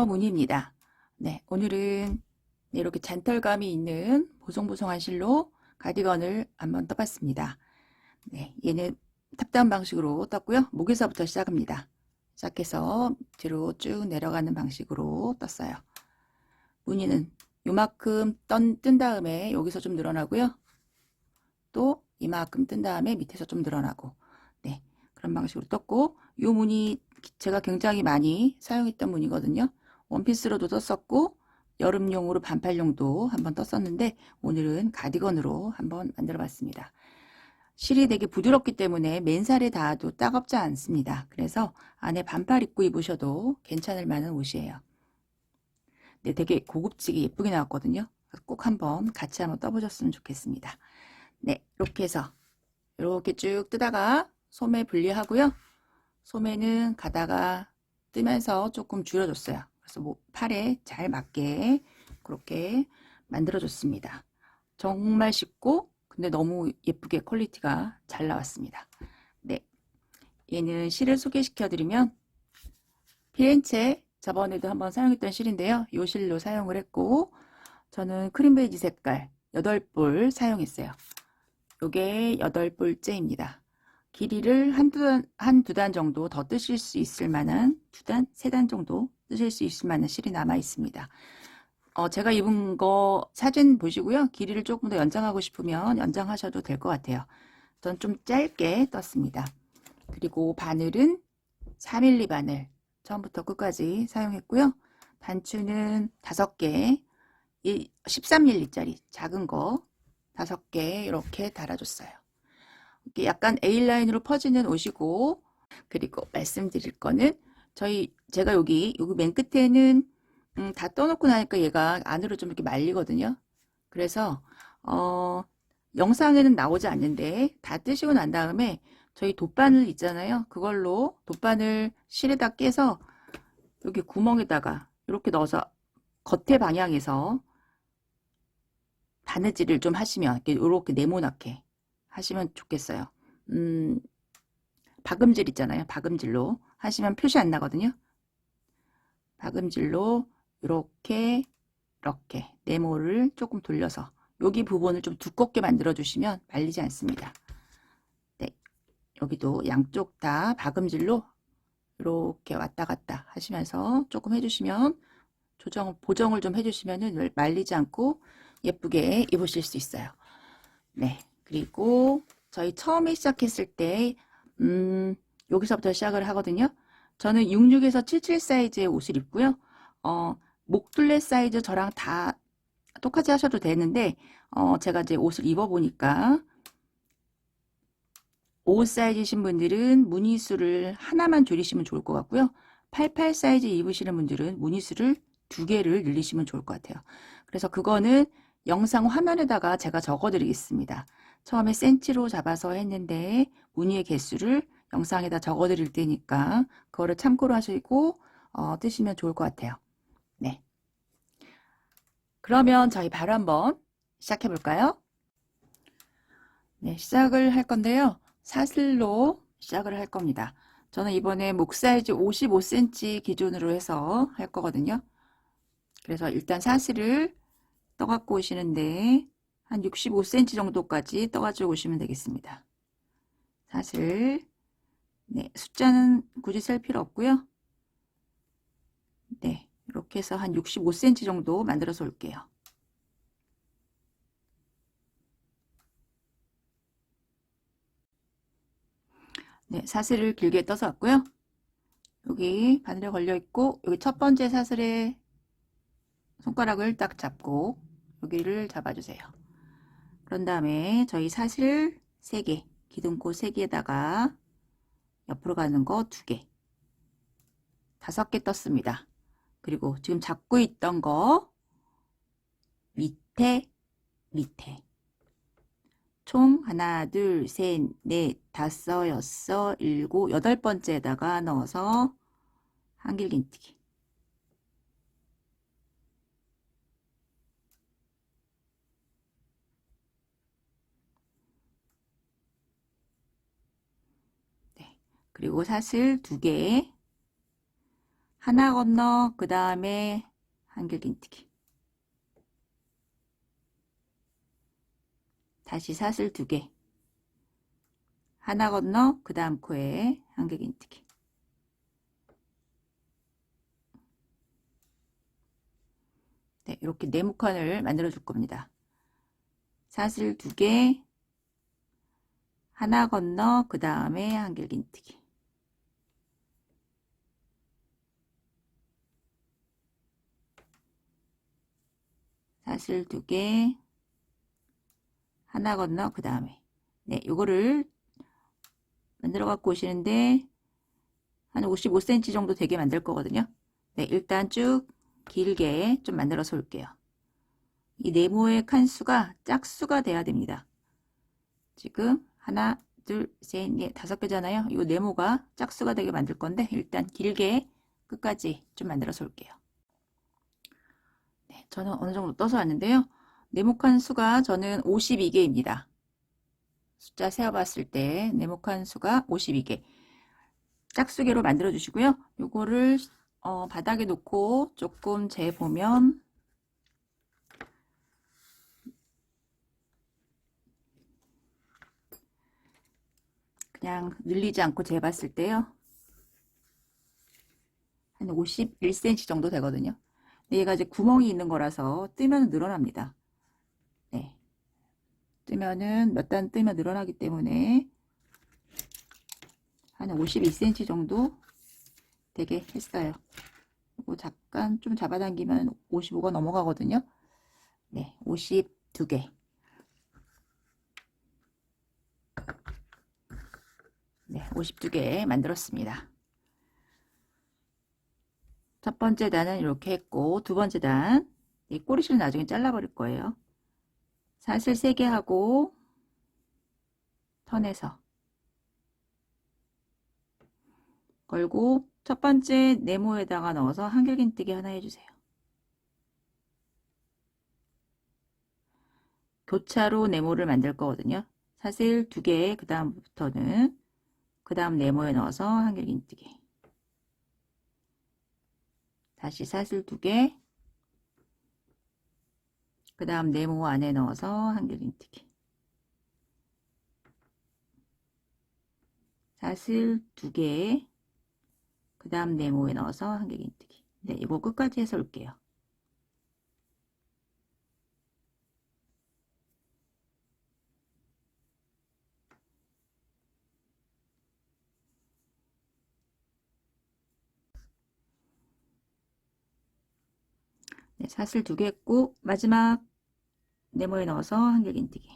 안녕하세요. 문희입니다. 네, 오늘은 이렇게 잔털감이 있는 보송보송한 실로 가디건을 한번 떠봤습니다. 네, 얘는 탑다운 방식으로 떴고요. 목에서부터 시작합니다. 시작해서 뒤로 쭉 내려가는 방식으로 떴어요. 무늬는 요만큼 뜬 다음에 여기서 좀 늘어나고요. 또 이만큼 뜬 다음에 밑에서 좀 늘어나고, 네, 그런 방식으로 떴고, 요 무늬 제가 굉장히 많이 사용했던 무늬거든요. 원피스로도 떴었고 여름용으로 반팔용도 한번 떴었는데 오늘은 가디건으로 한번 만들어 봤습니다. 실이 되게 부드럽기 때문에 맨살에 닿아도 따갑지 않습니다. 그래서 안에 반팔 입고 입으셔도 괜찮을 만한 옷이에요. 네, 되게 고급지게 예쁘게 나왔거든요. 꼭 한번 같이 한번 떠보셨으면 좋겠습니다. 네, 이렇게 해서 이렇게 쭉 뜨다가 소매 분리하고요. 소매는 가다가 뜨면서 조금 줄여줬어요. 그래서 뭐 팔에 잘 맞게 그렇게 만들어줬습니다. 정말 쉽고 근데 너무 예쁘게 퀄리티가 잘 나왔습니다. 네, 얘는 실을 소개시켜드리면 피렌체 저번에도 한번 사용했던 실인데요. 이 실로 사용을 했고 저는 크림 베이지 색깔 8볼 사용했어요. 요게 8볼째입니다. 길이를 한두 단 정도 더 뜨실 수 있을 만한 2단, 3단 정도 뜨실 수 있을 만한 실이 남아 있습니다. 제가 입은 거 사진 보시고요. 길이를 조금 더 연장하고 싶으면 연장하셔도 될 것 같아요. 전 좀 짧게 떴습니다. 그리고 바늘은 4mm 바늘 처음부터 끝까지 사용했고요. 단추는 5개, 13mm 짜리 작은 거 5개 이렇게 달아줬어요. 약간 A라인으로 퍼지는 옷이고, 그리고 말씀드릴 거는 제가 여기 맨 끝에는 다 떠놓고 나니까 얘가 안으로 좀 이렇게 말리거든요. 그래서 영상에는 나오지 않는데 다 뜨시고 난 다음에 저희 돗바늘 있잖아요. 그걸로 돗바늘 실에다 깨서 여기 구멍에다가 이렇게 넣어서 겉에 방향에서 바느질을 좀 하시면 이렇게 네모나게 하시면 좋겠어요. 박음질 있잖아요. 박음질로 하시면 표시 안 나거든요. 박음질로 이렇게 네모를 조금 돌려서 여기 부분을 좀 두껍게 만들어 주시면 말리지 않습니다. 네, 여기도 양쪽 다 박음질로 이렇게 왔다 갔다 하시면서 조금 해주시면 보정을 좀 해주시면 말리지 않고 예쁘게 입으실 수 있어요. 네, 그리고 저희 처음에 시작했을 때 여기서부터 시작을 하거든요. 저는 66에서 77 사이즈의 옷을 입고요. 목둘레 사이즈 저랑 다 똑같이 하셔도 되는데 제가 이제 옷을 입어보니까 55 사이즈이신 분들은 무늬수를 하나만 줄이시면 좋을 것 같고요. 88 사이즈 입으시는 분들은 무늬수를 2개를 늘리시면 좋을 것 같아요. 그래서 그거는 영상 화면에다가 제가 적어 드리겠습니다. 처음에 센치로 잡아서 했는데 무늬의 개수를 영상에다 적어 드릴 테니까 그거를 참고로 하시고 뜨시면 좋을 것 같아요. 네. 그러면 저희 바로 한번 시작해 볼까요? 네, 시작을 할 건데요. 사슬로 시작을 할 겁니다. 저는 이번에 목 사이즈 55cm 기준으로 해서 할 거거든요. 그래서 일단 사슬을 떠갖고 오시는데 한 65cm 정도까지 떠가지고 오시면 되겠습니다. 사슬, 네, 숫자는 굳이 셀 필요 없고요. 네, 이렇게 해서 한 65cm 정도 만들어서 올게요. 네, 사슬을 길게 떠서 왔고요. 여기 바늘에 걸려 있고 여기 첫 번째 사슬에 손가락을 딱 잡고 여기를 잡아주세요. 그런 다음에 저희 사슬 3개, 기둥코 3개에다가 옆으로 가는 거 2개, 5개 떴습니다. 그리고 지금 잡고 있던 거 밑에 총 하나, 둘, 셋, 넷, 다섯, 여섯, 일곱, 8번째에다가 넣어서 한길긴뜨기. 네. 그리고 사슬 2개, 하나 건너 그 다음에 한길긴뜨기. 다시 사슬 2개. 하나 건너 그 다음 코에 한길긴뜨기. 네, 이렇게 네모칸을 만들어 줄 겁니다. 사슬 2개, 하나 건너 그 다음에 한길긴뜨기. 사슬 2개, 하나 건너 그 다음에. 네, 요거를 만들어 갖고 오시는데 한 55cm 정도 되게 만들 거거든요. 네, 일단 쭉 길게 좀 만들어서 올게요. 이 네모의 칸수가 짝수가 돼야 됩니다. 지금 하나, 둘, 셋, 넷, 5개잖아요. 이 네모가 짝수가 되게 만들 건데 일단 길게 끝까지 좀 만들어서 올게요. 네, 저는 어느 정도 떠서 왔는데요. 네모칸 수가 저는 52개입니다. 숫자 세어봤을 때 네모칸 수가 52개. 짝수개로 만들어 주시고요. 요거를 바닥에 놓고 조금 재보면 그냥 늘리지 않고 재봤을 때요. 한 51cm 정도 되거든요. 얘가 이제 구멍이 있는 거라서 뜨면 늘어납니다. 네. 뜨면은 몇 단 뜨면 늘어나기 때문에 한 52cm 정도 되게 했어요. 그리고 잠깐 좀 잡아당기면 55가 넘어가거든요. 네, 52개. 네, 52개 만들었습니다. 첫 번째 단은 이렇게 했고 두 번째 단, 이 꼬리실은 나중에 잘라버릴 거예요. 사슬 3개 하고 턴에서 걸고 첫 번째 네모에다가 넣어서 한길긴뜨기 하나 해주세요. 교차로 네모를 만들 거거든요. 사슬 2개, 그 다음부터는 그 다음 네모에 넣어서 한길긴뜨기. 다시 사슬 2개, 그 다음 네모 안에 넣어서 한길긴뜨기. 사슬 2개, 그 다음 네모에 넣어서 한길긴뜨기. 네, 이거 끝까지 해서 올게요. 네, 사슬 2개 했고 마지막 네모에 넣어서 한길긴뜨기.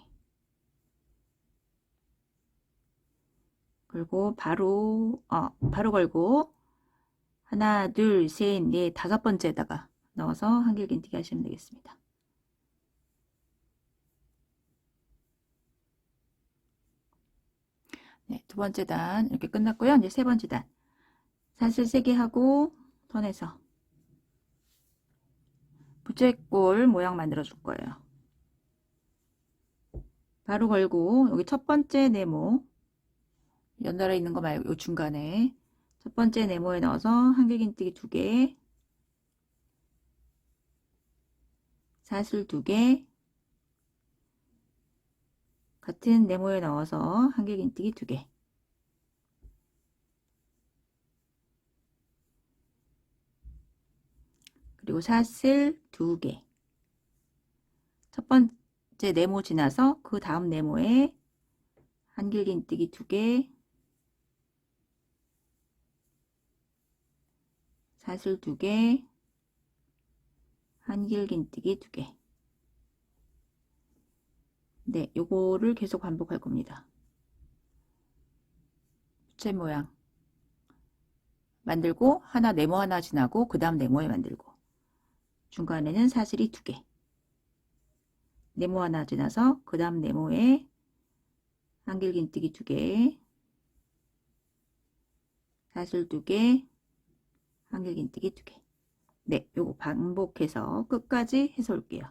그리고 바로 걸고 하나, 둘, 셋, 넷, 5번째에다가 넣어서 한길긴뜨기 하시면 되겠습니다. 네, 두 번째 단 이렇게 끝났고요. 이제 세 번째 단 사슬 3개 하고 턴에서 부채꼴 모양 만들어 줄 거예요. 바로 걸고 여기 첫 번째 네모 연달아 있는 거 말고 요 중간에 첫 번째 네모에 넣어서 한길긴뜨기 2개, 사슬 2개, 같은 네모에 넣어서 한길긴뜨기 2개. 그리고 사슬 2개. 첫 번째 네모 지나서 그 다음 네모에 한길긴뜨기 2개, 사슬 2개, 한길긴뜨기 2개. 네, 요거를 계속 반복할 겁니다. 부채 모양 만들고 하나 네모 하나 지나고 그 다음 네모에 만들고 중간에는 사슬이 2개, 네모 하나 지나서 그 다음 네모에 한길긴뜨기 2개, 사슬 2개, 한길긴뜨기 2개. 네, 요거 반복해서 끝까지 해서 올게요.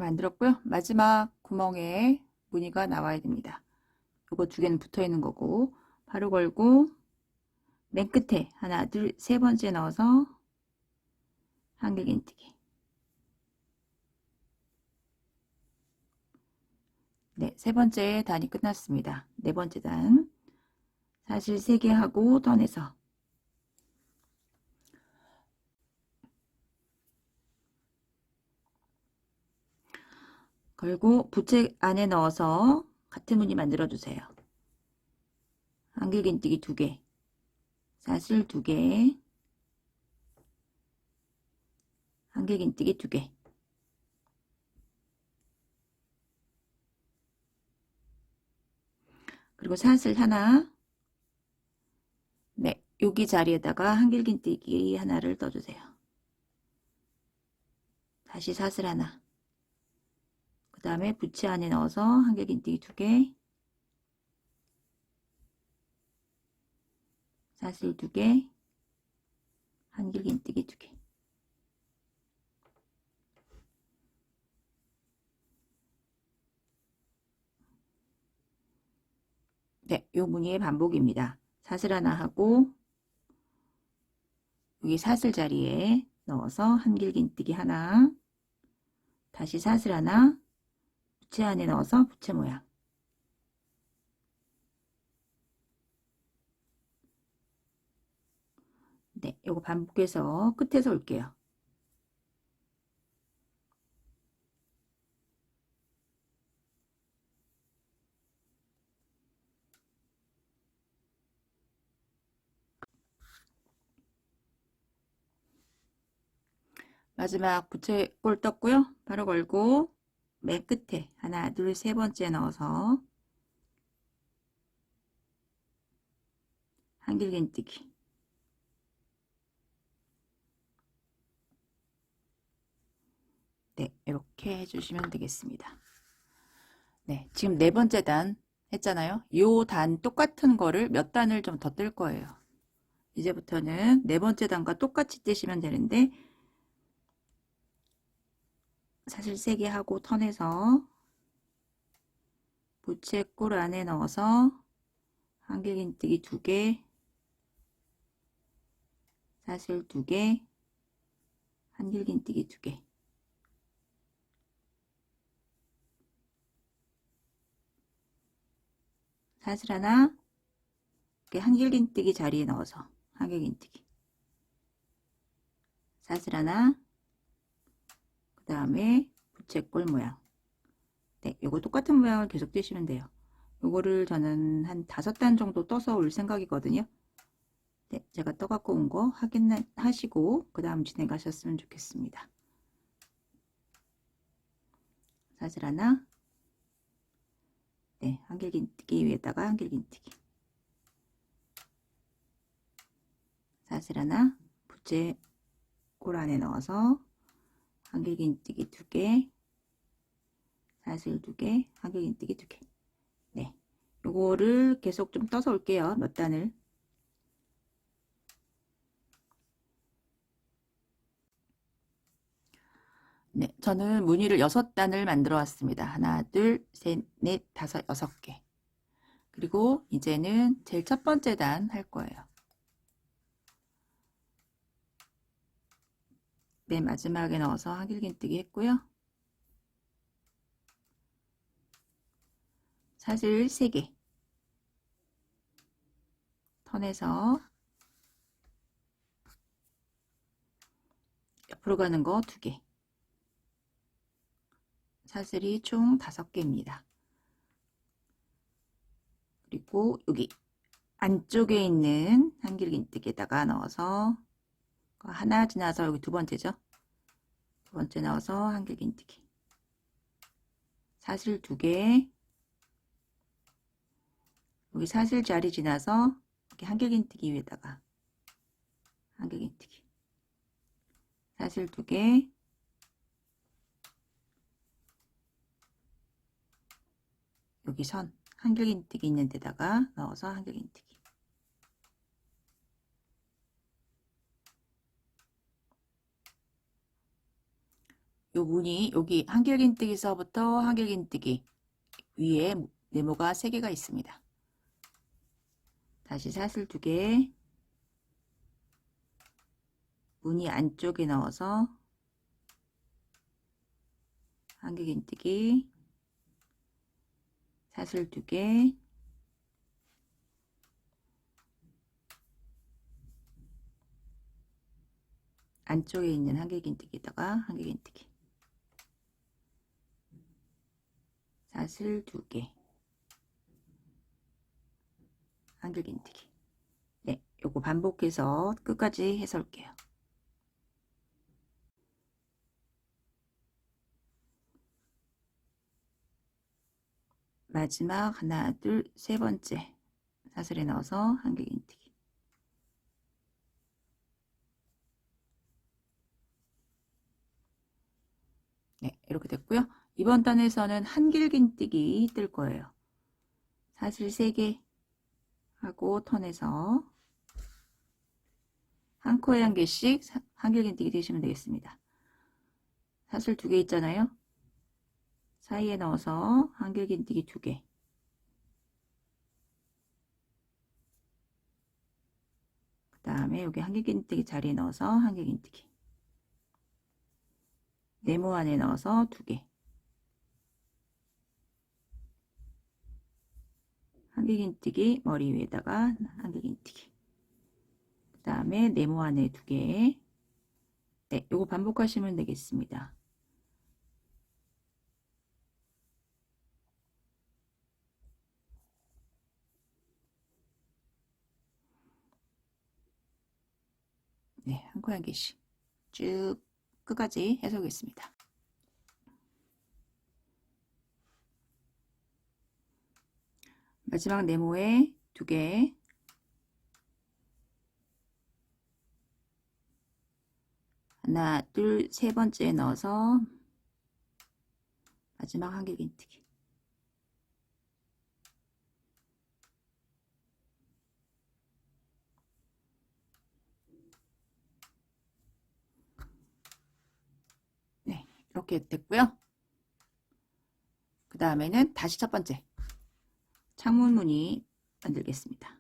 잘 만들었고요. 마지막 구멍에 무늬가 나와야 됩니다. 요거 두 개는 붙어 있는 거고, 바로 걸고 맨 끝에 하나, 둘, 세 번째 넣어서 한길긴뜨기. 네, 세 번째 단이 끝났습니다. 네 번째 단 사실 3개 하고 턴해서 걸고 부채 안에 넣어서 같은 무늬 만들어 주세요. 한길긴뜨기 2개, 사슬 2개, 한길긴뜨기 2개. 그리고 사슬 하나. 네, 여기 자리에다가 한길긴뜨기 하나를 떠주세요. 다시 사슬 하나. 그 다음에 부채 안에 넣어서 한길긴뜨기 2개, 사슬 2개, 한길긴뜨기 2개. 네, 요 무늬의 반복입니다. 사슬 하나 하고 여기 사슬 자리에 넣어서 한길긴뜨기 하나, 다시 사슬 하나, 부채 안에 넣어서 부채 모양. 네, 요거 반복해서 끝에서 올게요. 마지막 부채꼴 떴고요. 바로 걸고 맨 끝에 하나, 둘, 세 번째 넣어서 한길긴뜨기. 네, 이렇게 해주시면 되겠습니다. 네, 지금 네 번째 단 했잖아요. 요 단 똑같은 거를 몇 단을 좀 더 뜰 거예요. 이제부터는 네 번째 단과 똑같이 뜨시면 되는데 사실 3개 하고 턴해서 부채 꼴 안에 넣어서 한길긴뜨기 2개, 사슬 2개, 한길긴뜨기 2개. 사슬 하나, 이렇게 한길긴뜨기 자리에 넣어서 한길긴뜨기. 사슬 하나, 그 다음에 부채꼴 모양. 네, 요거 똑같은 모양을 계속 뜨시면 돼요. 요거를 저는 한 5단 정도 떠서 올 생각이거든요. 네, 제가 떠갖고 온 거 확인하시고 그 다음 진행하셨으면 좋겠습니다. 사슬 하나, 네, 한길긴뜨기 위에다가 한길긴뜨기. 사슬 하나, 부채 꼴 안에 넣어서 한길긴뜨기 2개, 사슬 2개, 한길긴뜨기 2개. 네, 요거를 계속 좀 떠서 올게요. 몇 단을. 네, 저는 무늬를 6단을 만들어 왔습니다. 하나, 둘, 셋, 넷, 다섯, 6개. 그리고 이제는 제일 첫 번째 단 할 거예요. 맨 마지막에 넣어서 한길긴뜨기 했고요. 사슬 3개. 턴에서 옆으로 가는 거 2개. 사슬이 총 5개입니다. 그리고 여기 안쪽에 있는 한길긴뜨기에다가 넣어서 하나 지나서 여기 두 번째죠. 두 번째 넣어서 한길긴뜨기. 사슬 2개. 여기 사슬 자리 지나서 이렇게 한길긴뜨기 위에다가 한길긴뜨기. 사슬 2개. 여기 선 한길긴뜨기 있는 데다가 넣어서 한길긴뜨기. 요 무늬 여기 한길긴뜨기서부터 한길긴뜨기 위에 네모가 3개가 있습니다. 다시 사슬 2개, 무늬 안쪽에 넣어서 한길긴뜨기, 사슬 2개, 안쪽에 있는 한길긴뜨기에다가 한길긴뜨기, 사슬 2개, 한길긴뜨기. 네, 요거 반복해서 끝까지 해서 올게요. 마지막 하나, 둘, 세 번째 사슬에 넣어서 한길긴뜨기. 네, 이렇게 됐고요. 이번 단에서는 한길긴뜨기 뜰 거예요. 사슬 3개 하고 턴에서 한 코에 한 개씩 한길긴뜨기 되시면 되겠습니다. 사슬 2개 있잖아요. 사이에 넣어서 한길긴뜨기 2개, 그 다음에 여기 한길긴뜨기 자리에 넣어서 한길긴뜨기, 네모 안에 넣어서 2개, 한길긴뜨기 머리 위에다가 한길긴뜨기, 그 다음에 네모 안에 2개. 네, 요거 반복하시면 되겠습니다. 네, 한 코에 한 개씩 쭉 끝까지 해서오겠습니다. 마지막 네모에 2개, 하나, 둘, 세 번째 넣어서 마지막 한길긴뜨기. 네, 이렇게 됐고요. 그 다음에는 다시 첫 번째 창문 무늬 만들겠습니다.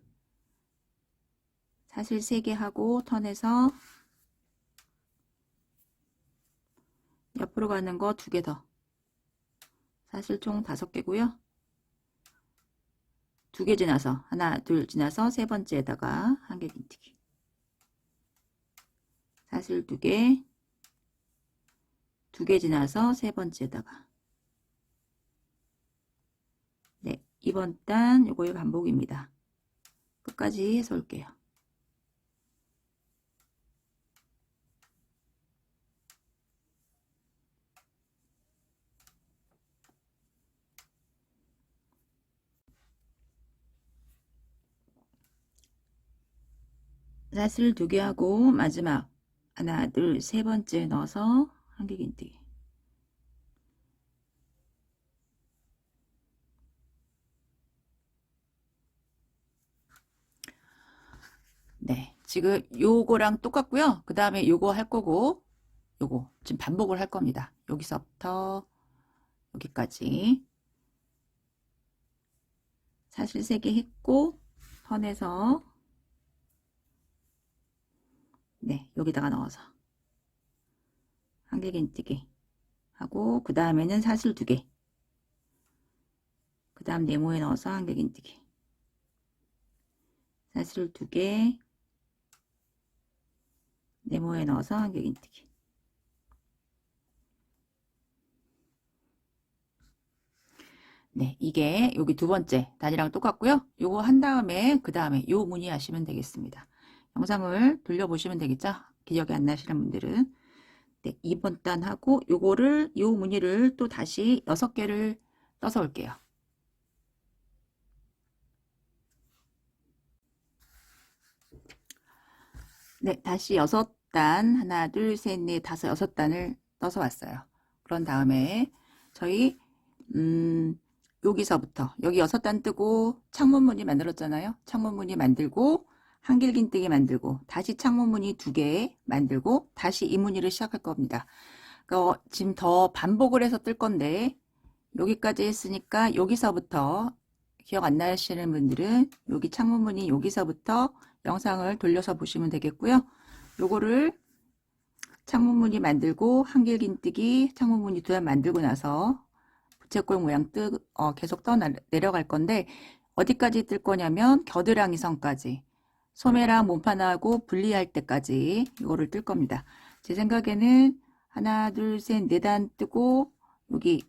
사슬 3개 하고 턴에서 옆으로 가는 거 2개 더, 사슬 총 5개고요. 2개 지나서 하나, 둘 지나서 세 번째에다가 한길긴뜨기, 사슬 2개, 2개 지나서 세 번째에다가. 네, 이번 단 요거의 반복입니다. 끝까지 해서 올게요. 사슬 2개 하고 마지막 하나, 둘, 세 번째 넣어서 한길긴뜨기. 네, 지금 요거랑 똑같고요. 그 다음에 요거 할 거고, 요거 지금 반복을 할 겁니다. 여기서부터 여기까지 사슬 3개 했고 턴에서 네, 여기다가 넣어서 한길긴뜨기 하고, 그 다음에는 사슬 2개, 그 다음 네모에 넣어서 한길긴뜨기, 사슬 2개, 네모에 넣어서 한길긴뜨기. 네, 이게 여기 두 번째 단이랑 똑같고요. 요거 한 다음에 그 다음에 요 무늬 하시면 되겠습니다. 영상을 돌려보시면 되겠죠? 기억이 안 나시는 분들은. 네, 2번 단 하고 요거를 요 무늬를 또 다시 6개를 떠서 올게요. 네, 다시 6단 하나, 둘, 셋, 넷, 다섯, 6단을 떠서 왔어요. 그런 다음에 저희 여기서부터 여기 6단 뜨고 창문 무늬 만들었잖아요. 창문 무늬 만들고 한길긴뜨기 만들고 다시 창문 무늬 2개 만들고 다시 이 무늬를 시작할 겁니다. 지금 더 반복을 해서 뜰 건데 여기까지 했으니까 여기서부터 기억 안 나시는 분들은 여기 창문무늬 여기서부터 영상을 돌려서 보시면 되겠고요. 요거를 창문무늬 만들고 한길긴뜨기 창문무늬 두 단 만들고 나서 부채꼴 모양 계속 내려갈 건데 어디까지 뜰 거냐면 겨드랑이 선까지 소매랑 몸판하고 분리할 때까지 이거를 뜰 겁니다. 제 생각에는 하나 둘 셋 네 단 뜨고 여기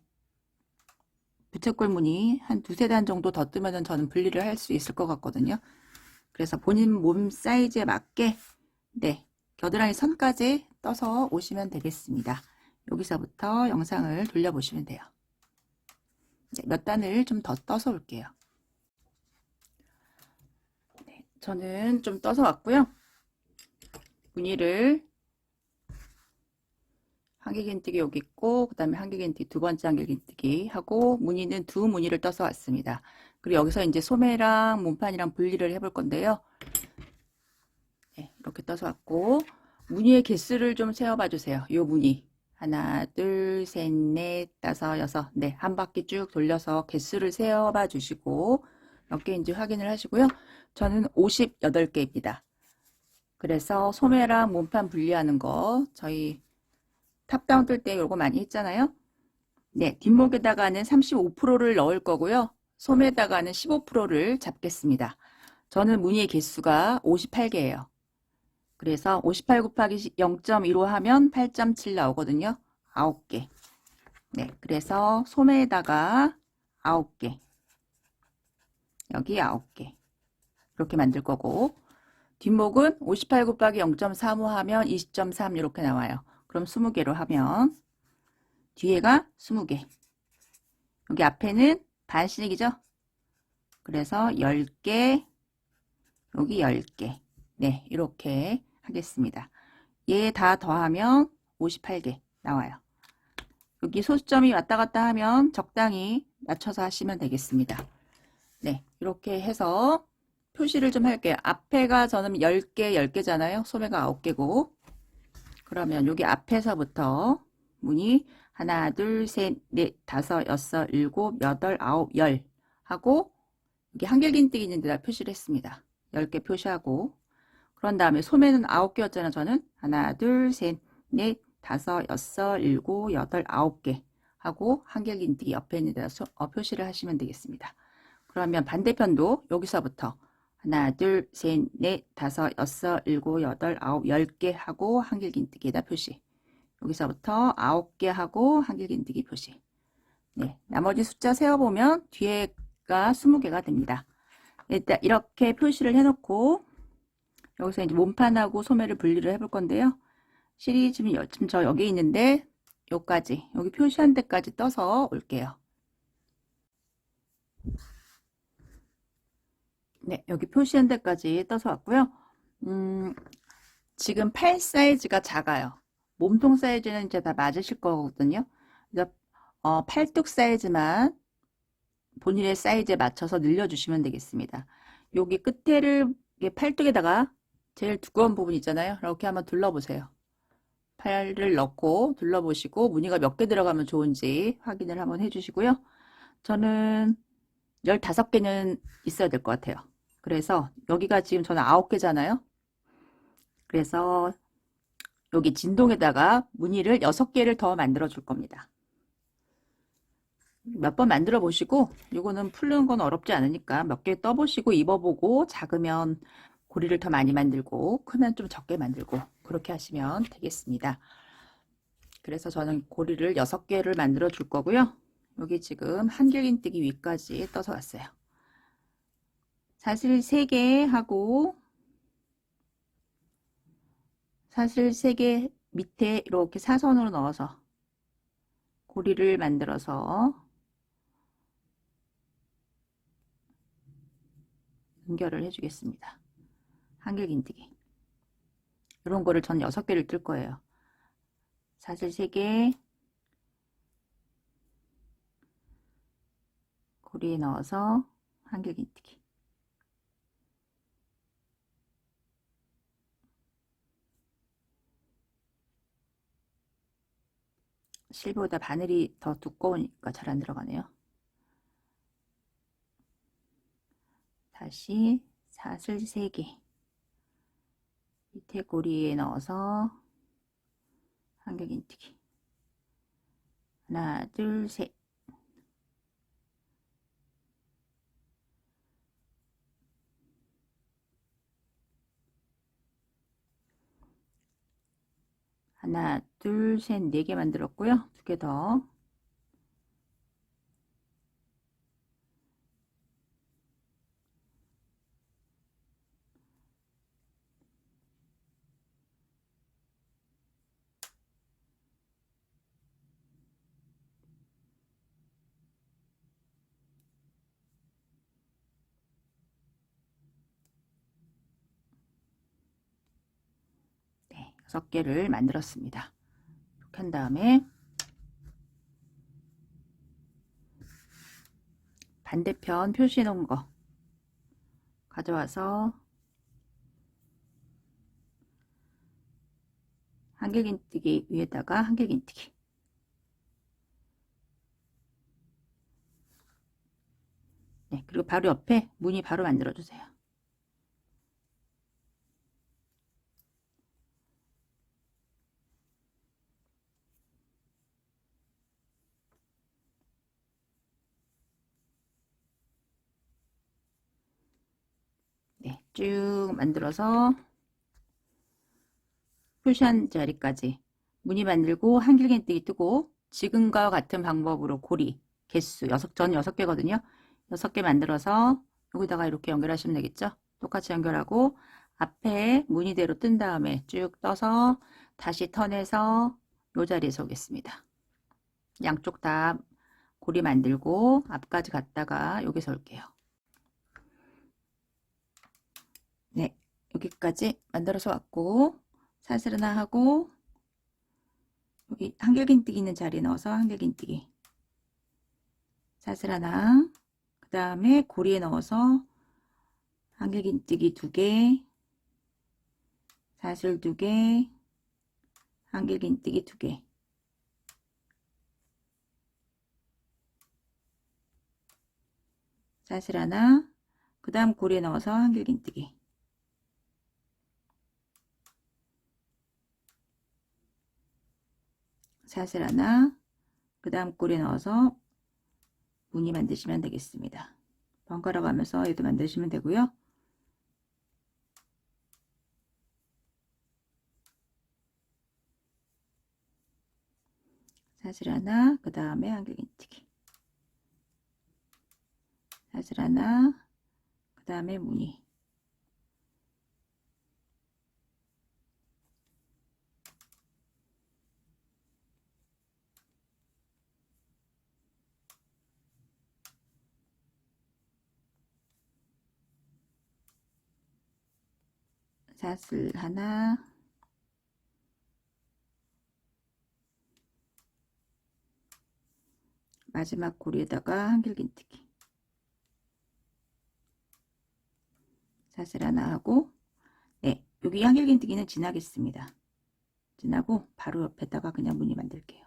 부채꼴 무늬 한 두세 단 정도 더 뜨면 저는 분리를 할 수 있을 것 같거든요. 그래서 본인 몸 사이즈에 맞게 네 겨드랑이 선까지 떠서 오시면 되겠습니다. 여기서부터 영상을 돌려보시면 돼요. 네, 몇 단을 좀 더 떠서 올게요. 네, 저는 좀 떠서 왔고요. 무늬를 한길긴뜨기 여기 있고 그 다음에 한길긴뜨기 두 번째 한길긴뜨기 하고 무늬는 두 무늬를 떠서 왔습니다. 그리고 여기서 이제 소매랑 몸판이랑 분리를 해볼 건데요. 네, 이렇게 떠서 왔고 무늬의 개수를 좀 세어봐 주세요. 요 무늬 하나 둘 셋 넷 다섯 여섯 네, 한 바퀴 쭉 돌려서 개수를 세어봐 주시고 몇 개인지 확인을 하시고요. 저는 58개입니다. 그래서 소매랑 몸판 분리하는 거 저희 탑다운 뜰 때 요거 많이 했잖아요. 네, 뒷목에다가는 35%를 넣을 거고요. 소매에다가는 15%를 잡겠습니다. 저는 무늬의 개수가 58개예요. 그래서 58 곱하기 0.15 하면 8.7 나오거든요. 9개. 네, 그래서 소매에다가 9개. 여기 9개. 이렇게 만들 거고 뒷목은 58 곱하기 0.35 하면 20.3 이렇게 나와요. 그럼 20개로 하면 뒤에가 20개. 여기 앞에는 반신익이죠? 그래서 10개, 여기 10개. 네, 이렇게 하겠습니다. 얘 다 더하면 58개 나와요. 여기 소수점이 왔다 갔다 하면 적당히 맞춰서 하시면 되겠습니다. 네, 이렇게 해서 표시를 좀 할게요. 앞에가 저는 10개, 10개잖아요. 소매가 9개고. 그러면 여기 앞에서부터 무늬 하나, 둘, 셋, 넷, 다섯, 여섯, 일곱, 여덟, 아홉, 열 하고 여기 한길긴뜨기 있는 데다 표시를 했습니다. 10개 표시하고 그런 다음에 소매는 9개였잖아요. 저는 하나, 둘, 셋, 넷, 다섯, 여섯, 일곱, 여덟, 9개 하고 한길긴뜨기 옆에 있는 데다 표시를 하시면 되겠습니다. 그러면 반대편도 여기서부터 하나, 둘, 셋, 넷, 다섯, 여섯, 일곱, 여덟, 아홉, 10개 하고 한길긴뜨기에다 표시. 여기서부터 9개 하고 한길긴뜨기 표시. 네, 나머지 숫자 세어보면 뒤에가 20개가 됩니다. 일단 이렇게 표시를 해놓고 여기서 이제 몸판하고 소매를 분리를 해볼 건데요. 실이 지금 저 여기 있는데 여기까지 여기 표시한 데까지 떠서 올게요. 네, 여기 표시한 데까지 떠서 왔고요. 지금 팔 사이즈가 작아요. 몸통 사이즈는 이제 다 맞으실 거거든요. 그래서 팔뚝 사이즈만 본인의 사이즈에 맞춰서 늘려주시면 되겠습니다. 여기 끝에를 팔뚝에다가 제일 두꺼운 부분 있잖아요. 이렇게 한번 둘러보세요. 팔을 넣고 둘러보시고 무늬가 몇 개 들어가면 좋은지 확인을 한번 해주시고요. 저는 15개는 있어야 될 것 같아요. 그래서 여기가 지금 저는 9개잖아요. 그래서 여기 진동에다가 무늬를 6개를 더 만들어 줄 겁니다. 몇 번 만들어 보시고 이거는 풀는 건 어렵지 않으니까 몇 개 떠보시고 입어보고 작으면 고리를 더 많이 만들고 크면 좀 적게 만들고 그렇게 하시면 되겠습니다. 그래서 저는 고리를 6개를 만들어 줄 거고요. 여기 지금 한길긴뜨기 위까지 떠서 왔어요. 사슬 3개 하고 사슬 3개 밑에 이렇게 사선으로 넣어서 고리를 만들어서 연결을 해주겠습니다. 한길긴뜨기 이런 거를 전 6개를 뜰 거예요. 사슬 3개 고리에 넣어서 한길긴뜨기 실보다 바늘이 더 두꺼우니까 잘 안 들어가네요. 다시 사슬 3개 밑에 고리에 넣어서 한길긴뜨기 하나 둘 셋. 하나 둘 셋 4개 만들었고요. 2개 더. 네, 6개를 만들었습니다. 이렇게 한 다음에 반대편 표시해 놓은 거 가져와서 한길긴뜨기 위에다가 한길긴뜨기. 네, 그리고 바로 옆에 무늬 바로 만들어 주세요. 네, 쭉 만들어서 표시한 자리까지 무늬 만들고 한길긴뜨기 뜨고 지금과 같은 방법으로 고리 개수 전 6개거든요. 6개 만들어서 여기다가 이렇게 연결하시면 되겠죠. 똑같이 연결하고 앞에 무늬대로 뜬 다음에 쭉 떠서 다시 턴해서 이 자리에서 오겠습니다. 양쪽 다 고리 만들고 앞까지 갔다가 여기서 올게요. 네, 여기까지 만들어서 왔고 사슬 하나 하고 여기 한길긴뜨기 있는 자리에 넣어서 한길긴뜨기 사슬 하나, 그 다음에 고리에 넣어서 한길긴뜨기 2개, 사슬 2개, 한길긴뜨기 2개. 사슬 하나, 그 다음 고리에 넣어서 한길긴뜨기. 사슬 하나, 그 다음 고리에 넣어서 무늬 만드시면 되겠습니다. 번갈아 가면서 얘도 만드시면 되고요. 사슬 하나, 그 다음에 한길긴뜨기. 사슬 하나, 그 다음에 무늬. 사슬 하나, 마지막 고리에다가 한길긴뜨기. 사슬 하나 하고, 네, 여기 한길긴뜨기는 지나겠습니다. 지나고 바로 옆에다가 그냥 무늬 만들게요.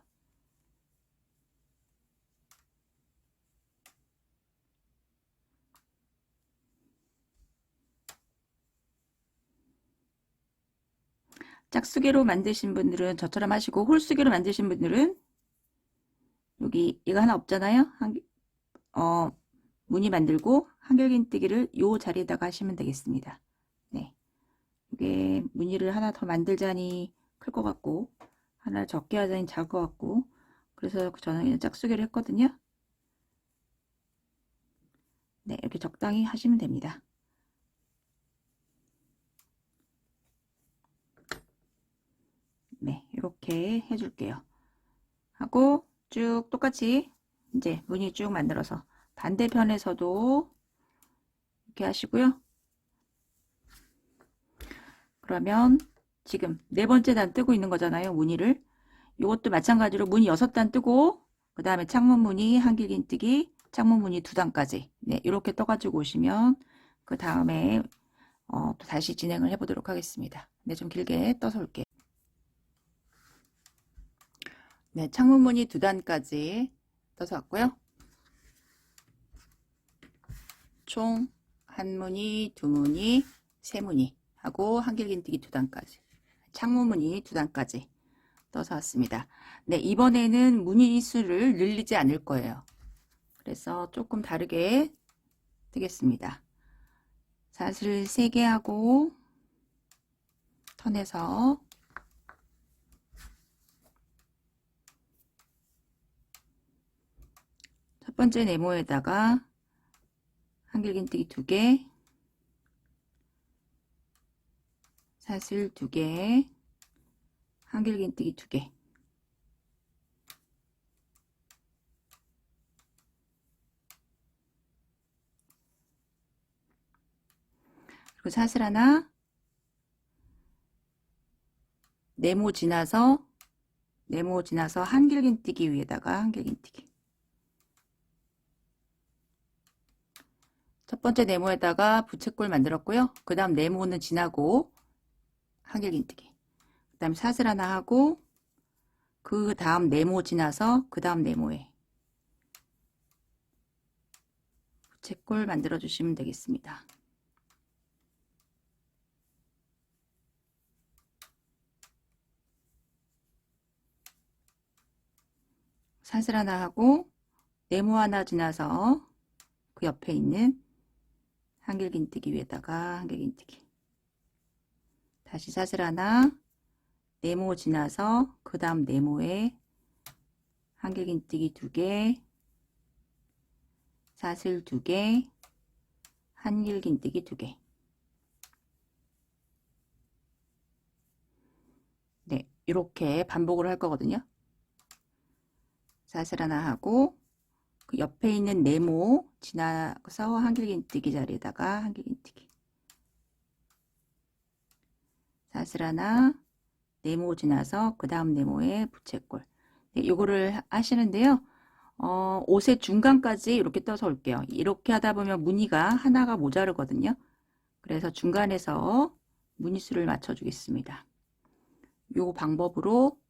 짝수개로 만드신 분들은 저처럼 하시고 홀수개로 만드신 분들은 여기 이거 하나 없잖아요. 무늬 만들고 한길긴뜨기를 요 자리에다가 하시면 되겠습니다. 네, 이게 무늬를 하나 더 만들자니 클 것 같고 하나 적게 하자니 작을 것 같고 그래서 저는 그냥 짝수개를 했거든요. 네, 이렇게 적당히 하시면 됩니다. 네, 이렇게 해줄게요. 하고 쭉 똑같이 이제 무늬 쭉 만들어서 반대편에서도 이렇게 하시고요. 그러면 지금 4번째 단 뜨고 있는 거잖아요. 무늬를. 이것도 마찬가지로 무늬 6단 뜨고 그 다음에 창문 무늬 한길긴뜨기 창문 무늬 2단까지 네, 이렇게 떠가지고 오시면 그 다음에 또 다시 진행을 해보도록 하겠습니다. 네, 좀 길게 떠서 올게요. 네, 창문무늬 2단까지 떠서 왔고요. 총 1무늬, 2무늬, 3무늬 하고 한길긴뜨기 2단까지, 창문무늬 2단까지 떠서 왔습니다. 네, 이번에는 무늬 수를 늘리지 않을 거예요. 그래서 조금 다르게 뜨겠습니다. 사슬 3개 하고 턴에서 첫 번째 네모에다가 한길긴뜨기 2개, 사슬 2개, 한길긴뜨기 2개, 그리고 사슬 하나, 네모 지나서 한길긴뜨기 위에다가 한길긴뜨기. 첫 번째 네모에다가 부채꼴 만들었고요. 그 다음 네모는 지나고 한길긴뜨기, 그 다음 사슬 하나 하고 그 다음 네모 지나서 그 다음 네모에 부채꼴 만들어 주시면 되겠습니다. 사슬 하나 하고 네모 하나 지나서 그 옆에 있는 한길긴뜨기 위에다가 한길긴뜨기, 다시 사슬 하나, 네모 지나서 그 다음 네모에 한길긴뜨기 2개, 사슬 2개, 한길긴뜨기 2개. 네, 이렇게 반복을 할 거거든요. 사슬 하나 하고 그 옆에 있는 네모 지나서 한길긴뜨기 자리에다가 한길긴뜨기, 사슬 하나, 네모 지나서 그 다음 네모에 부채꼴. 네, 요거를 하시는데요. 옷의 중간까지 이렇게 떠서 올게요. 이렇게 하다 보면 무늬가 하나가 모자르거든요. 그래서 중간에서 무늬수를 맞춰 주겠습니다. 요 방법으로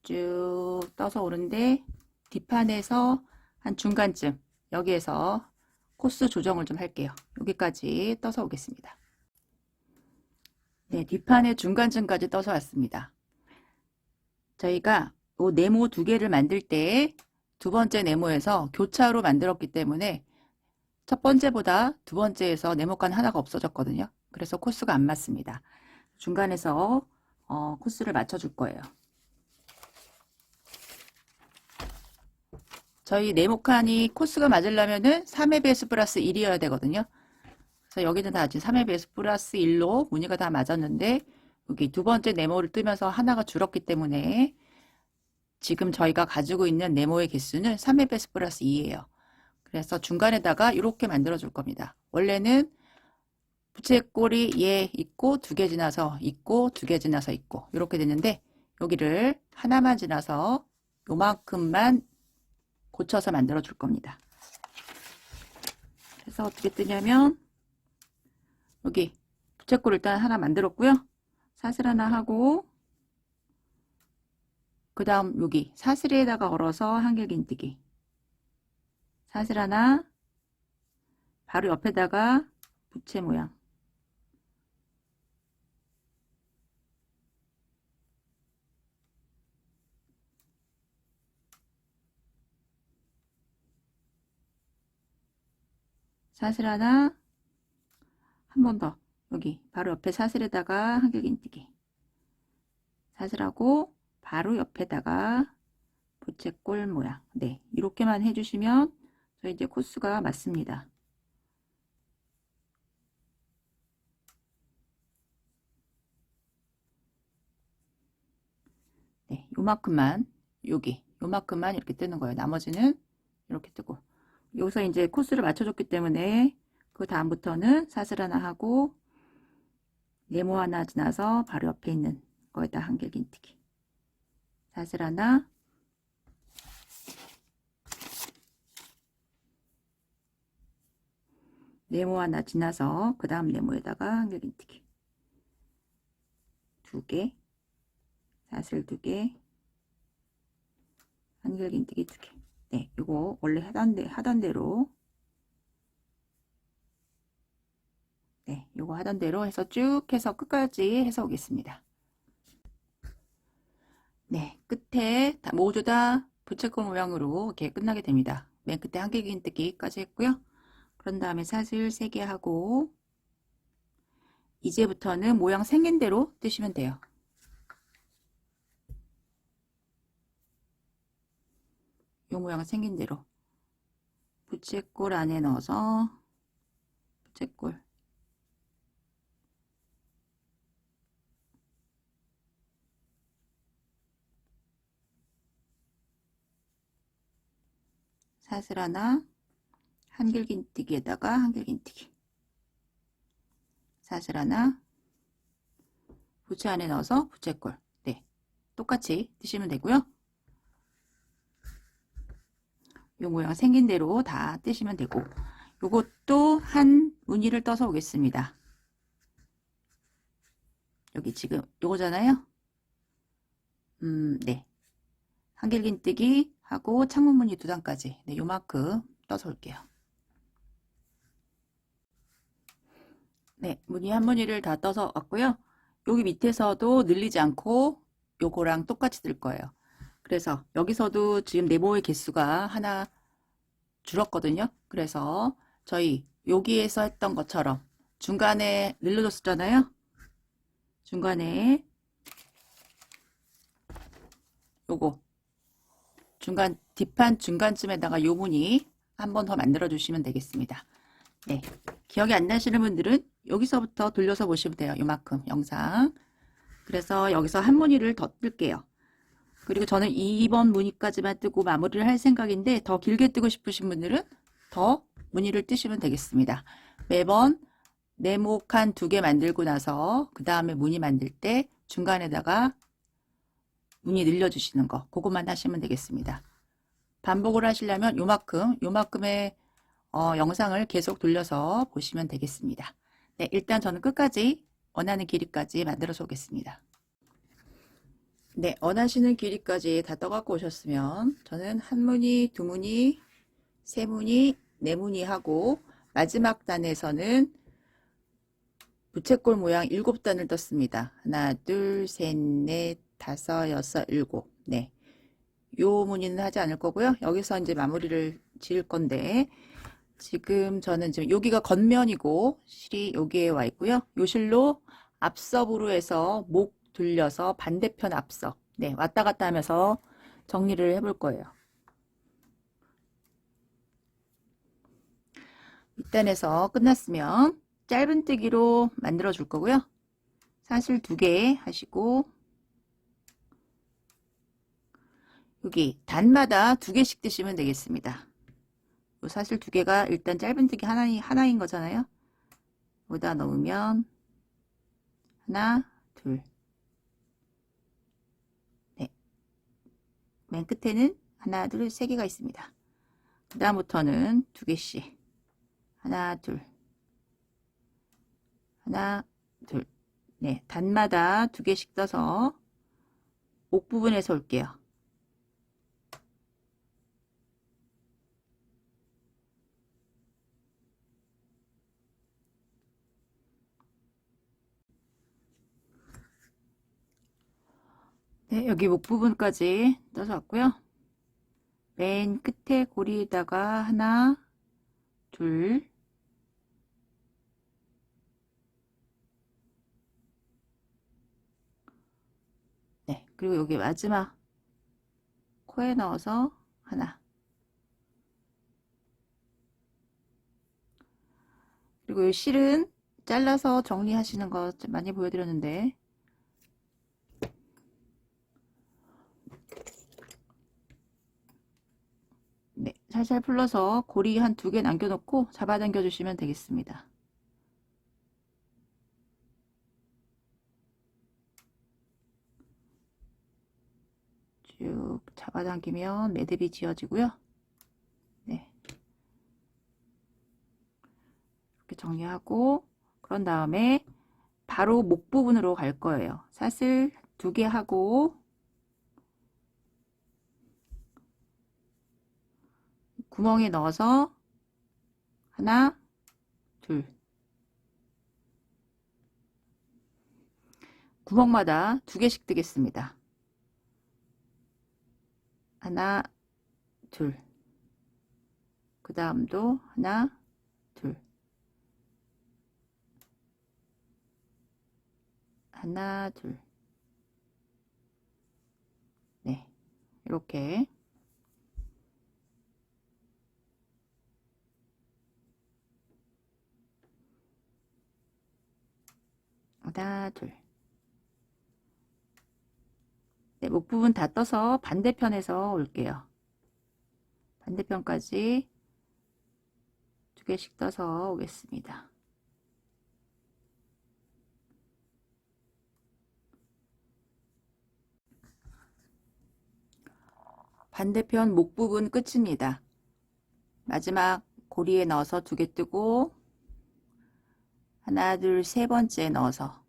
쭉 떠서 오는데 뒷판에서 한 중간쯤, 여기에서 코스 조정을 좀 할게요. 여기까지 떠서 오겠습니다. 네, 뒷판의 중간쯤까지 떠서 왔습니다. 저희가 요 네모 2개를 만들 때 두 번째 네모에서 교차로 만들었기 때문에 첫 번째보다 두 번째에서 네모칸 하나가 없어졌거든요. 그래서 코스가 안 맞습니다. 중간에서 코스를 맞춰줄 거예요. 저희 네모칸이 코스가 맞으려면은 3의 배수 플러스 1이어야 되거든요. 그래서 여기는 다 지금 3의 배수 플러스 1로 무늬가 다 맞았는데 여기 두 번째 네모를 뜨면서 하나가 줄었기 때문에 지금 저희가 가지고 있는 네모의 개수는 3의 배수 플러스 2예요. 그래서 중간에다가 이렇게 만들어 줄 겁니다. 원래는 부채꼴이 얘 있고 2개 지나서 있고 2개 지나서 있고 이렇게 되는데 여기를 하나만 지나서 요만큼만 고쳐서 만들어 줄 겁니다. 그래서 어떻게 뜨냐면 여기 부채꼴 일단 하나 만들었고요. 사슬 하나 하고 그 다음 여기 사슬에다가 걸어서 한길긴뜨기, 사슬 하나, 바로 옆에다가 부채 모양, 사슬 하나, 한 번 더 여기 바로 옆에 사슬에다가 한길긴뜨기, 사슬하고 바로 옆에다가 부채꼴 모양. 네, 이렇게만 해주시면 저희 이제 코스가 맞습니다. 네, 요만큼만 여기 요만큼만 이렇게 뜨는 거예요. 나머지는 이렇게 뜨고 여기서 이제 코스를 맞춰줬기 때문에 그 다음부터는 사슬 하나 하고 네모 하나 지나서 바로 옆에 있는 거에다 한길긴뜨기, 사슬 하나, 네모 하나 지나서 그 다음 네모에다가 한길긴뜨기 2개, 사슬 2개, 한길긴뜨기 2개. 네, 이거 원래 하던 대로 네, 요거 하던 대로 해서 쭉 해서 끝까지 해서 오겠습니다. 네, 끝에 모두 다 부채꼴 모양으로 이렇게 끝나게 됩니다. 맨 끝에 한길긴뜨기까지 했고요. 그런 다음에 사슬 3개 하고 이제부터는 모양 생긴 대로 뜨시면 돼요. 요 모양 생긴 대로 부채꼴 안에 넣어서 부채꼴 사슬 하나, 한길긴뜨기에다가 한길긴뜨기, 사슬 하나, 부채 안에 넣어서 부채꼴. 네, 똑같이 뜨시면 되고요. 요 모양 생긴 대로 다 뜨시면 되고, 요것도 한 무늬를 떠서 오겠습니다. 여기 지금 요거잖아요. 네, 한길긴뜨기 하고 창문 무늬 2단까지 네, 요만큼 떠서 올게요. 네, 무늬 한 무늬를 다 떠서 왔고요. 여기 밑에서도 늘리지 않고 요거랑 똑같이 뜰 거예요. 그래서 여기서도 지금 네모의 개수가 하나 줄었거든요. 그래서 저희 여기에서 했던 것처럼 중간에 늘려줬었잖아요. 중간에 요거 중간 뒷판 중간쯤에다가 요 무늬 한 번 더 만들어 주시면 되겠습니다. 네, 기억이 안 나시는 분들은 여기서부터 돌려서 보시면 돼요. 요만큼 영상. 그래서 여기서 한 무늬를 더 뜰게요. 그리고 저는 2번 무늬까지만 뜨고 마무리를 할 생각인데 더 길게 뜨고 싶으신 분들은 더 무늬를 뜨시면 되겠습니다. 매번 네모 칸 2개 만들고 나서 그 다음에 무늬 만들 때 중간에다가 무늬 늘려주시는 거 그것만 하시면 되겠습니다. 반복을 하시려면 요만큼의 영상을 계속 돌려서 보시면 되겠습니다. 네, 일단 저는 끝까지 원하는 길이까지 만들어서 오겠습니다. 네, 원하시는 길이까지 다 떠갖고 오셨으면 저는 한 무늬, 두 무늬, 세 무늬, 네 무늬 하고 마지막 단에서는 부채꼴 모양 7단을 떴습니다. 하나, 둘, 셋, 넷, 다섯, 여섯, 일곱. 네, 요 무늬는 하지 않을 거고요. 여기서 이제 마무리를 지을 건데 지금 저는 지금 여기가 겉면이고 실이 여기에 와 있고요. 요 실로 앞섭으로 해서 목 돌려서 반대편 앞섭 네, 왔다 갔다 하면서 정리를 해볼 거예요. 밑단에서 끝났으면 짧은뜨기로 만들어 줄 거고요. 사슬 2개 하시고 여기 단마다 2개씩 뜨시면 되겠습니다. 요 사슬 2개가 일단 짧은뜨기 하나인 거잖아요. 여기다 넣으면 하나, 둘. 네. 맨 끝에는 하나, 둘, 3개가 있습니다. 그 다음부터는 2개씩. 하나, 둘. 하나, 둘. 네. 단마다 2개씩 떠서 목 부분에서 올게요. 네, 여기 목 부분까지 떠서 왔고요. 맨 끝에 고리에다가 하나, 둘, 네, 그리고 여기 마지막 코에 넣어서 하나. 그리고 이 실은 잘라서 정리하시는 거 많이 보여드렸는데 네, 살살 풀러서 고리 한 2개 남겨놓고 잡아당겨 주시면 되겠습니다. 쭉 잡아당기면 매듭이 지어지고요. 네, 이렇게 정리하고 그런 다음에 바로 목 부분으로 갈 거예요. 사슬 2개 하고 구멍에 넣어서 하나, 둘. 구멍마다 2개씩 뜨겠습니다. 하나, 둘. 그 다음도 하나, 둘. 하나, 둘. 네. 이렇게. 하나, 둘. 네, 목 부분 다 떠서 반대편에서 올게요. 반대편까지 2개씩 떠서 오겠습니다. 반대편 목 부분 끝입니다. 마지막 고리에 넣어서 2개 뜨고 하나, 둘, 3번째 넣어서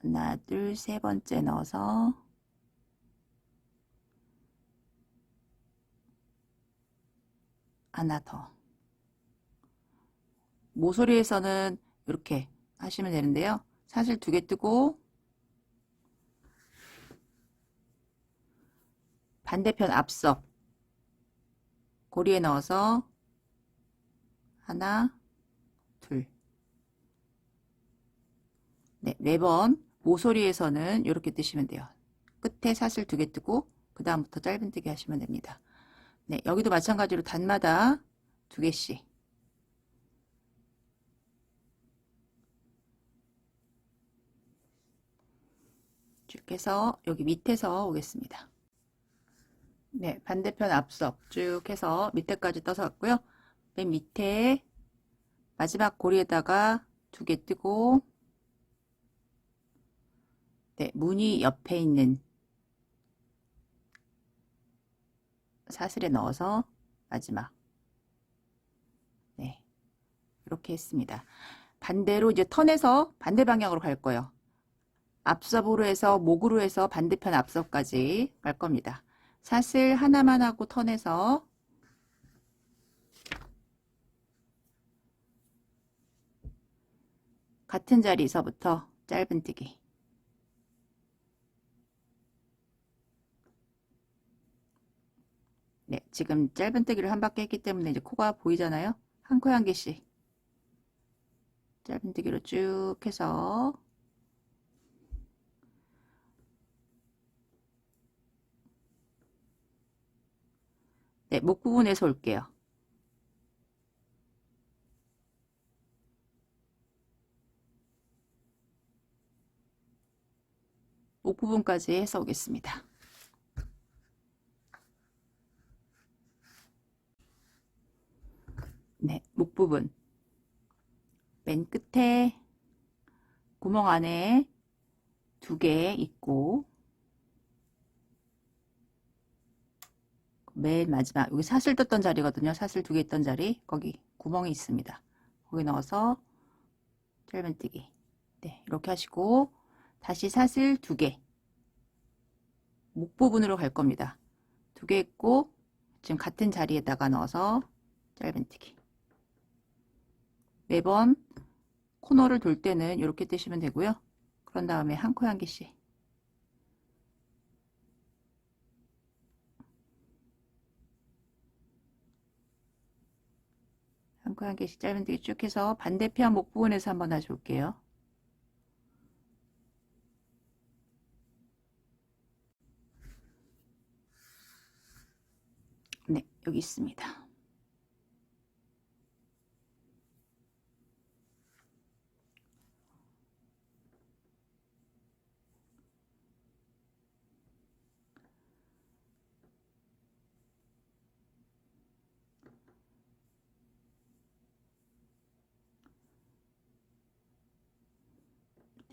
하나, 둘, 3번째 넣어서 하나 더. 모서리에서는 이렇게 하시면 되는데요. 사실 2개 뜨고 반대편 앞서 고리에 넣어서 하나, 둘. 네, 매번 모서리에서는 이렇게 뜨시면 돼요. 끝에 사슬 2개 뜨고 그 다음부터 짧은뜨기 하시면 됩니다. 네, 여기도 마찬가지로 단마다 2개씩. 쭉 해서 여기 밑에서 오겠습니다. 네, 반대편 앞석 쭉 해서 밑에까지 떠서 왔고요. 맨 밑에 마지막 고리에다가 2개 뜨고 네, 무늬 옆에 있는 사슬에 넣어서 마지막 네, 이렇게 했습니다. 반대로 이제 턴해서 반대 방향으로 갈 거예요. 앞섭으로 해서 목으로 해서 반대편 앞섭까지 갈 겁니다. 사슬 하나만 하고 턴해서 같은 자리에서부터 짧은뜨기. 네, 지금 짧은뜨기를 한 바퀴 했기 때문에 이제 코가 보이잖아요. 한 코에 한 개씩 짧은뜨기로 쭉 해서 네, 목 부분에서 올게요. 목 부분까지 해서 오겠습니다. 네, 목 부분 맨 끝에 구멍 안에 2개 있고 맨 마지막 여기 사슬 떴던 자리거든요. 사슬 2개 있던 자리 거기 구멍이 있습니다. 거기 넣어서 짧은뜨기. 네, 이렇게 하시고 다시 사슬 2개 목 부분으로 갈 겁니다. 2개 있고 지금 같은 자리에다가 넣어서 짧은뜨기. 매번 코너를 돌 때는 이렇게 뜨시면 되고요. 그런 다음에 한 코에 한 개씩 한 코에 한 개씩 짧은뜨기 쭉 해서 반대편 목 부분에서 한번 다시 올게요. 네, 여기 있습니다.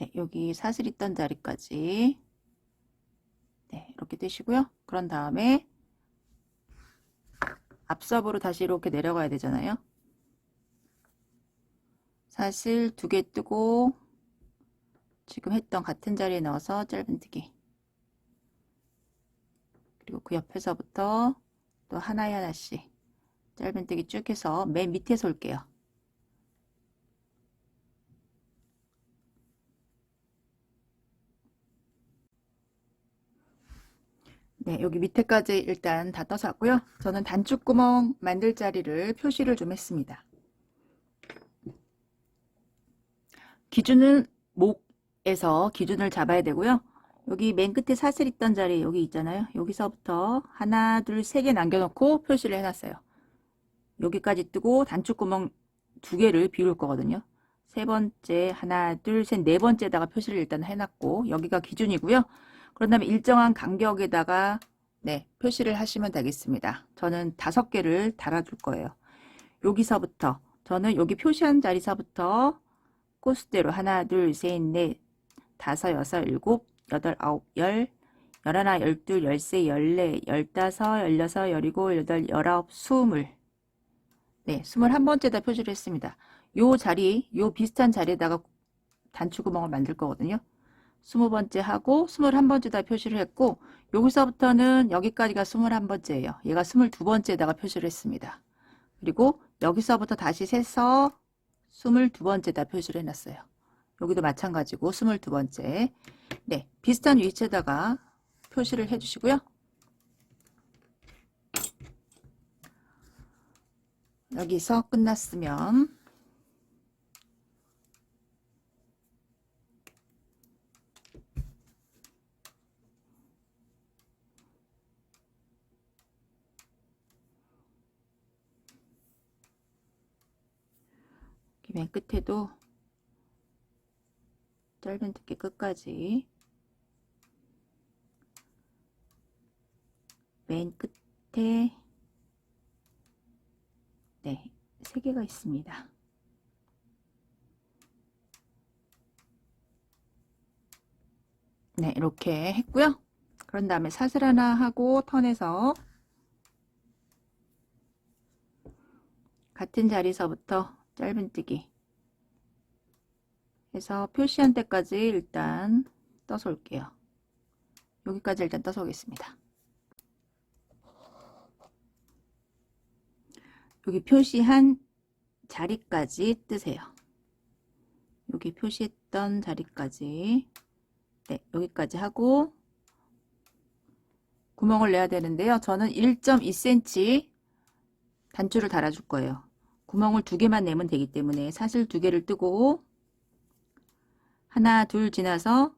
네, 여기 사슬 있던 자리까지 네, 이렇게 뜨시고요. 그런 다음에 앞섭으로 다시 이렇게 내려가야 되잖아요. 사슬 2개 뜨고 지금 했던 같은 자리에 넣어서 짧은뜨기. 그리고 그 옆에서부터 또 하나씩 짧은뜨기 쭉 해서 맨 밑에서 올게요. 네, 여기 밑에까지 일단 다 떠서 왔고요. 저는 단축구멍 만들 자리를 표시를 좀 했습니다. 기준은 목에서 기준을 잡아야 되고요. 여기 맨 끝에 사슬 있던 자리 여기 있잖아요. 여기서부터 하나, 둘, 세 개 남겨놓고 표시를 해놨어요. 여기까지 뜨고 단축구멍 2개를 비울 거거든요. 세 번째, 하나, 둘, 셋, 네 번째에다가 표시를 일단 해놨고 여기가 기준이고요. 그런 다음에 일정한 간격에다가 네, 표시를 하시면 되겠습니다. 저는 5개를 달아줄 거예요. 여기서부터 저는 여기 표시한 자리서부터 코스대로 하나, 둘, 셋, 넷, 다섯, 여섯, 일곱, 여덟, 아홉, 열, 열하나, 열둘, 열세, 열네, 열다섯, 열여섯, 열일곱, 열여덟, 열아홉, 스물. 네, 21번째다 표시를 했습니다. 요 자리, 요 비슷한 자리에다가 단추구멍을 만들 거거든요. 20번째 하고 21번째다 표시를 했고 여기서부터는 여기까지가 21번째예요. 얘가 22번째에다가 표시를 했습니다. 그리고 여기서부터 다시 세서 22번째다 표시를 해놨어요. 여기도 마찬가지고 22번째. 네, 비슷한 위치에다가 표시를 해주시고요. 여기서 끝났으면 맨 끝에도 짧은 두께 끝까지 맨 끝에 네, 3개가 있습니다. 네, 이렇게 했고요. 그런 다음에 사슬 하나 하고 턴에서 같은 자리서부터 짧은뜨기 해서 표시한 데까지 일단 떠서 올게요. 여기까지 일단 떠서 오겠습니다. 여기 표시한 자리까지 뜨세요. 여기 표시했던 자리까지 네, 여기까지 하고 구멍을 내야 되는데요. 저는 1.2cm 단추를 달아줄 거예요. 구멍을 2개만 내면 되기 때문에 사슬 2개를 뜨고 하나, 둘 지나서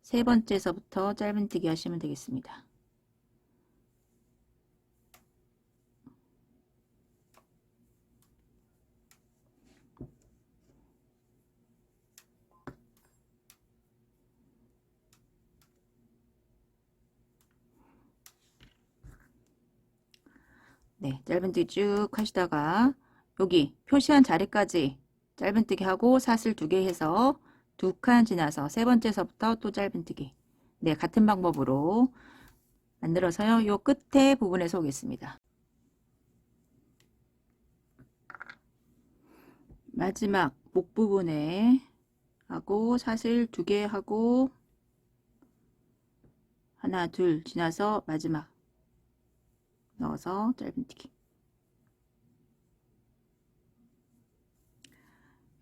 세 번째서부터 짧은뜨기 하시면 되겠습니다. 네, 짧은뜨기 쭉 하시다가 여기 표시한 자리까지 짧은뜨기 하고 사슬 2개 해서 2칸 지나서 세 번째서부터 또 짧은뜨기. 네, 같은 방법으로 만들어서요. 요 끝에 부분에서 오겠습니다. 마지막 목 부분에 하고 사슬 2개 하고 하나, 둘 지나서 마지막 넣어서 짧은뜨기.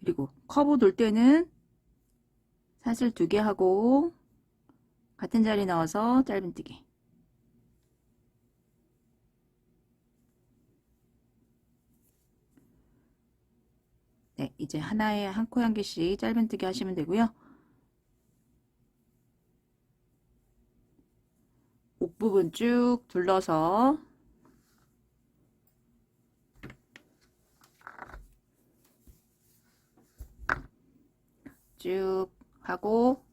그리고 커브 돌 때는 사슬 2개 하고 같은 자리 넣어서 짧은뜨기. 네, 이제 하나에 한 코 한 개씩 짧은뜨기 하시면 되고요. 목 부분 쭉 둘러서 쭉 하고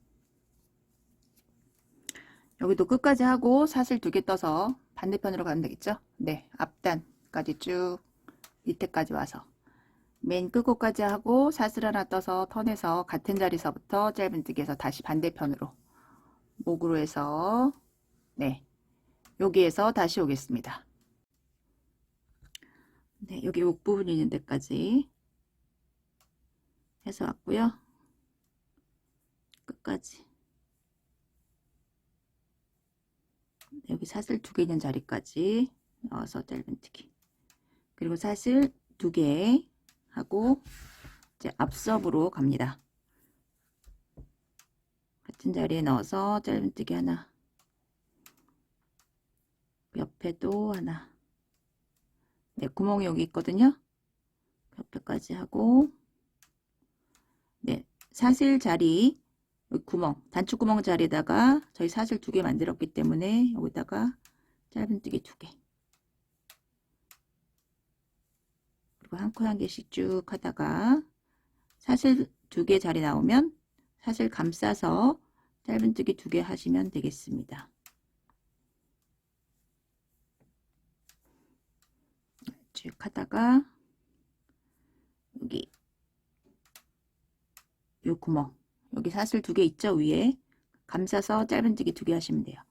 여기도 끝까지 하고 사슬 2개 떠서 반대편으로 가면 되겠죠? 네, 앞단까지 쭉 밑에까지 와서 맨 끝코까지 하고 사슬 하나 떠서 턴에서 같은 자리서부터 짧은뜨기 해서 다시 반대편으로 목으로 해서 네, 여기에서 다시 오겠습니다. 네, 여기 목 부분이 있는 데까지 해서 왔고요. 끝까지 여기 사슬 2개 있는 자리까지 넣어서 짧은뜨기. 그리고 사슬 2개 하고 이제 앞섭으로 갑니다. 같은 자리에 넣어서 짧은뜨기 하나, 옆에도 하나. 네, 구멍이 여기 있거든요. 옆에까지 하고, 네, 사슬 자리, 구멍, 단추구멍 자리에다가 저희 사슬 2개 만들었기 때문에 여기다가 짧은뜨기 2개. 그리고 한 코 한 개씩 쭉 하다가 사슬 2개 자리 나오면 사슬 감싸서 짧은뜨기 2개 하시면 되겠습니다. 쭉 하다가 여기 요 구멍, 여기 사슬 2개 있죠? 위에 감싸서 짧은뜨기 2개 하시면 돼요.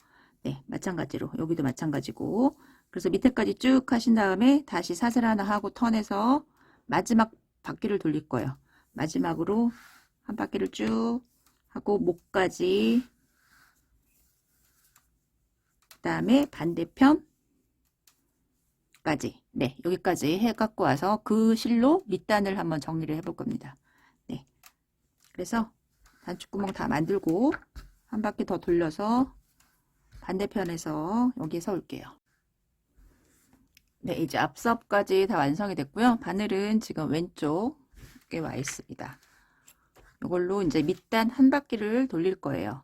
네, 마찬가지로 여기도 마찬가지고, 그래서 밑에까지 쭉 하신 다음에 다시 사슬 하나 하고 턴해서 마지막 바퀴를 돌릴 거예요. 마지막으로 한 바퀴를 쭉 하고 목까지, 그 다음에 반대편까지, 네, 여기까지 해 갖고 와서 그 실로 밑단을 한번 정리를 해 볼 겁니다. 네, 그래서 단추구멍 다 만들고 한 바퀴 더 돌려서 반대편에서 여기서 올게요. 네, 이제 앞섭까지 다 완성이 됐고요. 바늘은 지금 왼쪽에 와 있습니다. 이걸로 이제 밑단 한 바퀴를 돌릴 거예요.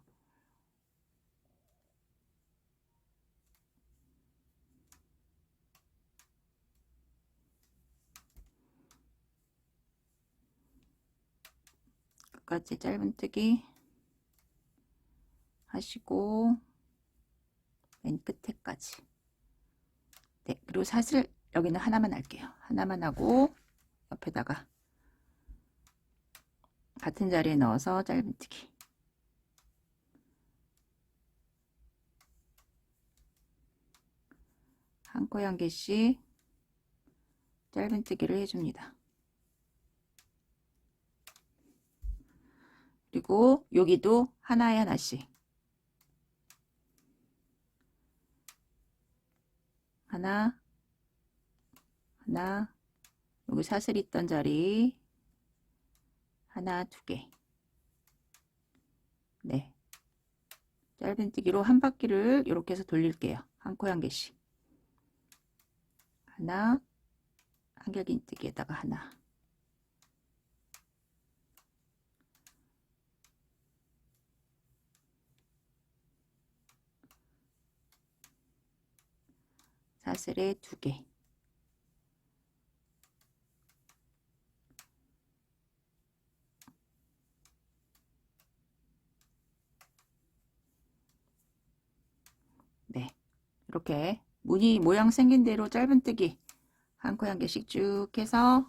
끝까지 짧은뜨기 하시고 맨 끝에까지. 네, 그리고 사슬 여기는 하나만 할게요. 하나만 하고 옆에다가 같은 자리에 넣어서 짧은뜨기. 한 코에 한 개씩 짧은뜨기를 해줍니다. 그리고 여기도 하나에 하나씩, 하나, 하나, 여기 사슬 있던 자리 하나, 2개. 네, 짧은뜨기로 한 바퀴를 이렇게 해서 돌릴게요. 한 코에 한 개씩. 하나, 한길긴뜨기에다가 하나, 사슬에 2개. 네, 이렇게 무늬 모양 생긴 대로 짧은뜨기 한 코에 한 개씩 쭉 해서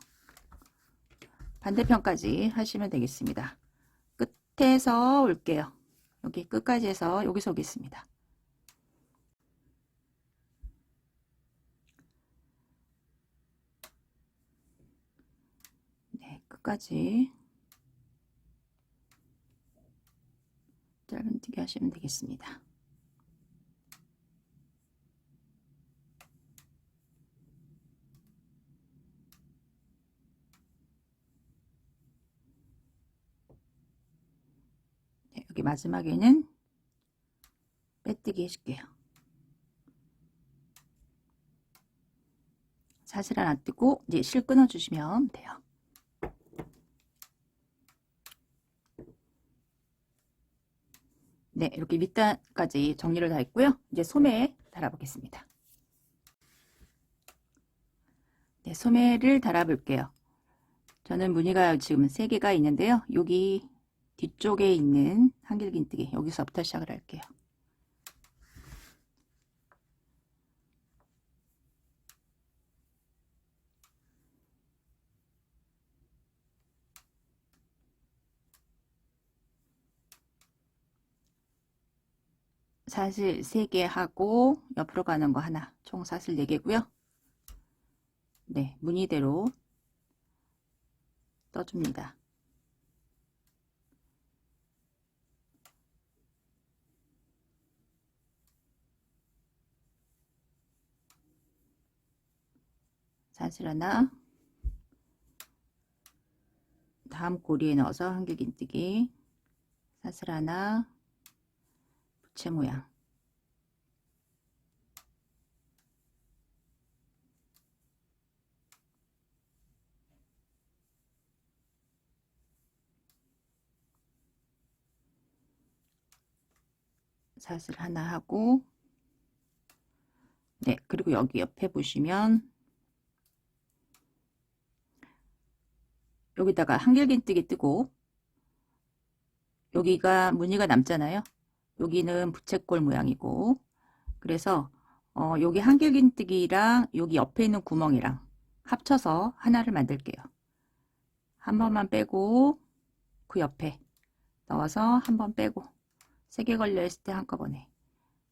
반대편까지 하시면 되겠습니다. 끝에서 올게요. 여기 끝까지 해서 여기서 오겠습니다. 네, 끝까지 짧은뜨기 하시면 되겠습니다. 네, 여기 마지막에는 빼뜨기 해줄게요. 사슬 하나 뜨고 이제 실 끊어 주시면 돼요. 네, 이렇게 밑단까지 정리를 다 했고요. 이제 소매 달아보겠습니다. 네, 소매를 달아볼게요. 저는 무늬가 지금 3개가 있는데요. 여기 뒤쪽에 있는 한길긴뜨기, 여기서부터 시작을 할게요. 사슬 3개 하고 옆으로 가는 거 하나, 총 사슬 4개고요. 네, 무늬대로 떠줍니다. 사슬 하나, 다음 고리에 넣어서 한길긴뜨기, 사슬 하나, 부채 모양, 사슬 하나 하고, 네, 그리고 여기 옆에 보시면 여기다가 한길긴뜨기 뜨고, 여기가 무늬가 남잖아요. 여기는 부채꼴 모양이고, 그래서 여기 한길긴뜨기랑 여기 옆에 있는 구멍이랑 합쳐서 하나를 만들게요. 한 번만 빼고 그 옆에 넣어서 한 번 빼고 3개 걸려 있을 때 한꺼번에,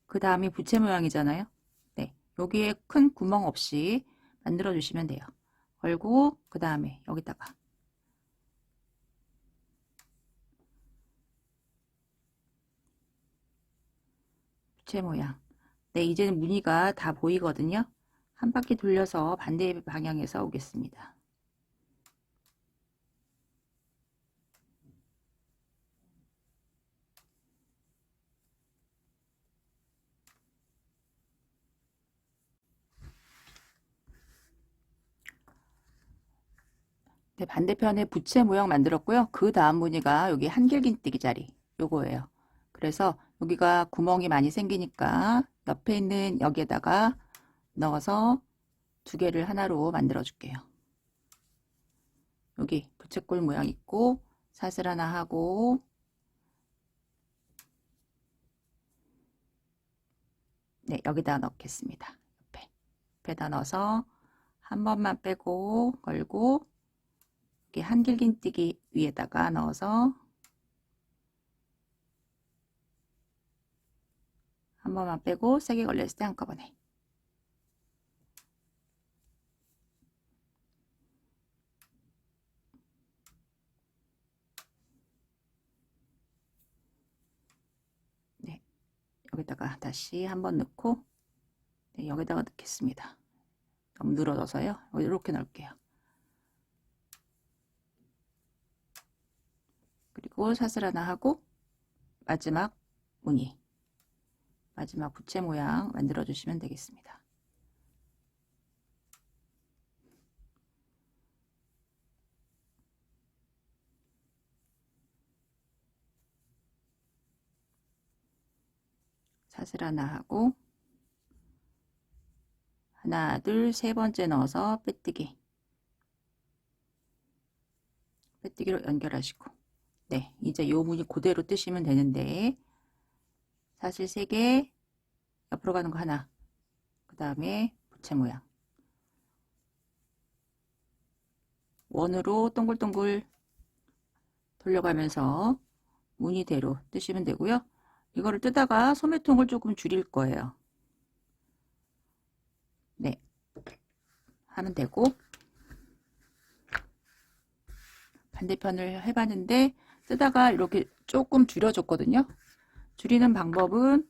그 다음이 부채 모양이잖아요. 네, 여기에 큰 구멍 없이 만들어 주시면 돼요. 걸고 그 다음에 여기다가 부채 모양. 네, 이제는 무늬가 다 보이거든요. 한 바퀴 돌려서 반대 방향에서 오겠습니다. 네, 반대편에 부채 모양 만들었고요. 그 다음 무늬가 여기 한길긴뜨기 자리 요거예요. 그래서 여기가 구멍이 많이 생기니까 옆에 있는 여기에다가 넣어서 2개를 하나로 만들어 줄게요. 여기 부채꼴 모양 있고 사슬 하나 하고, 네, 여기다 넣겠습니다. 옆에다 넣어서 한 번만 빼고 걸고, 여기 한길긴뜨기 위에다가 넣어서 한 번만 빼고 3개 걸렸을 때 한꺼번에, 네, 여기다가 다시 한 번 넣고, 네, 여기다가 넣겠습니다. 너무 늘어져서요. 이렇게 넣을게요. 그리고 사슬 하나 하고 마지막 무늬, 마지막 부채 모양 만들어 주시면 되겠습니다. 사슬 하나 하고 하나, 둘, 3번째 넣어서 빼뜨기, 빼뜨기로 연결하시고, 네, 이제 요 무늬 그대로 뜨시면 되는데, 사슬 3개, 옆으로 가는 거 하나, 그 다음에 부채 모양, 원으로 동글동글 돌려가면서 무늬대로 뜨시면 되고요. 이거를 뜨다가 소매통을 조금 줄일 거예요. 네, 하면 되고, 반대편을 해봤는데 뜨다가 이렇게 조금 줄여줬거든요. 줄이는 방법은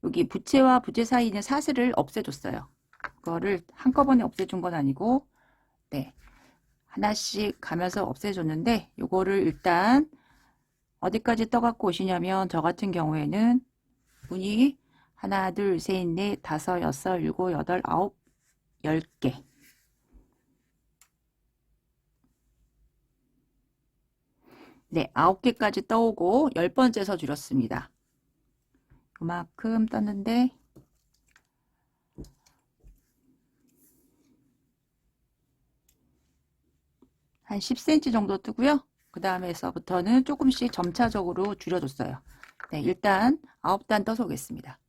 여기 부채와 부채 사이에 있는 사슬을 없애줬어요. 그거를 한꺼번에 없애준 건 아니고, 네, 하나씩 가면서 없애줬는데, 요거를 일단 어디까지 떠갖고 오시냐면, 저 같은 경우에는 문이 하나, 둘, 셋, 넷, 다섯, 여섯, 일곱, 여덟, 아홉, 10개. 네, 9개까지 떠오고 10번째에서 줄였습니다. 요만큼 떴는데, 한 10cm 정도 뜨고요. 그 다음에서부터는 조금씩 점차적으로 줄여줬어요. 네, 일단 9단 떠서 오겠습니다.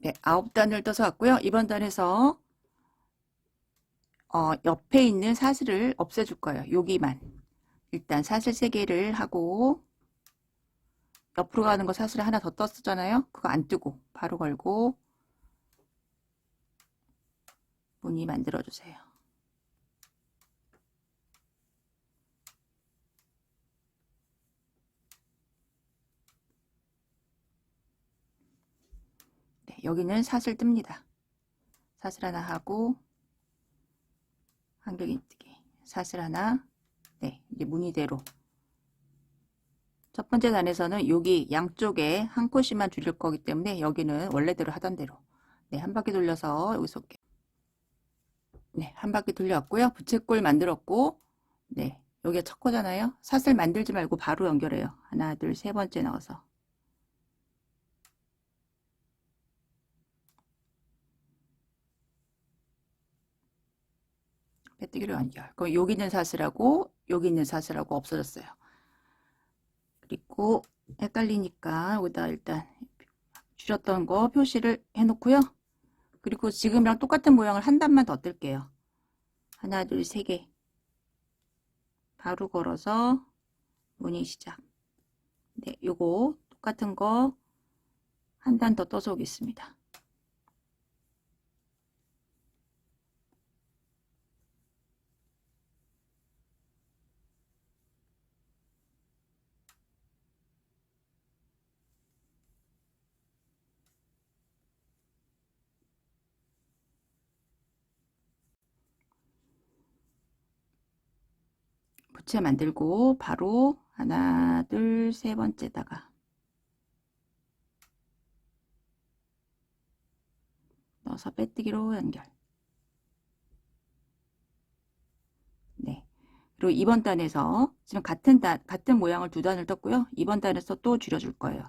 네, 9단을 떠서 왔고요. 이번 단에서 옆에 있는 사슬을 없애줄 거예요. 여기만. 일단 사슬 3개를 하고, 옆으로 가는 거 사슬 하나 더 떴었잖아요. 그거 안 뜨고 바로 걸고 무늬 만들어 주세요. 네, 여기는 사슬 뜹니다. 사슬 하나 하고 한길긴뜨기, 사슬 하나. 네, 이제 무늬대로 첫 번째 단에서는 여기 양쪽에 한 컷씩만 줄일 거기 때문에 여기는 원래대로 하던 대로 네, 한 바퀴 돌려서 여기서 네, 한 바퀴 돌려왔고요. 부채꼴 만들었고 네, 여기가 첫 거잖아요. 사슬 만들지 말고 바로 연결해요. 하나, 둘, 세 번째 넣어서 빼뜨기로 연결. 그럼 여기 있는 사슬하고 여기 있는 사슬하고 없어졌어요. 그리고 헷갈리니까 여기다 일단 줄였던 거 표시를 해놓고요. 그리고 지금이랑 똑같은 모양을 한 단만 더 뜰게요. 하나, 둘, 세 개. 바로 걸어서 무늬 시작. 네, 요거 똑같은 거 한 단 더 떠서 오겠습니다. 부채 만들고 바로 하나, 둘, 세 번째다가 넣어서 빼뜨기로 연결. 네. 그리고 이번 단에서 지금 같은 모양을 두 단을 떴고요. 이번 단에서 또 줄여줄 거예요.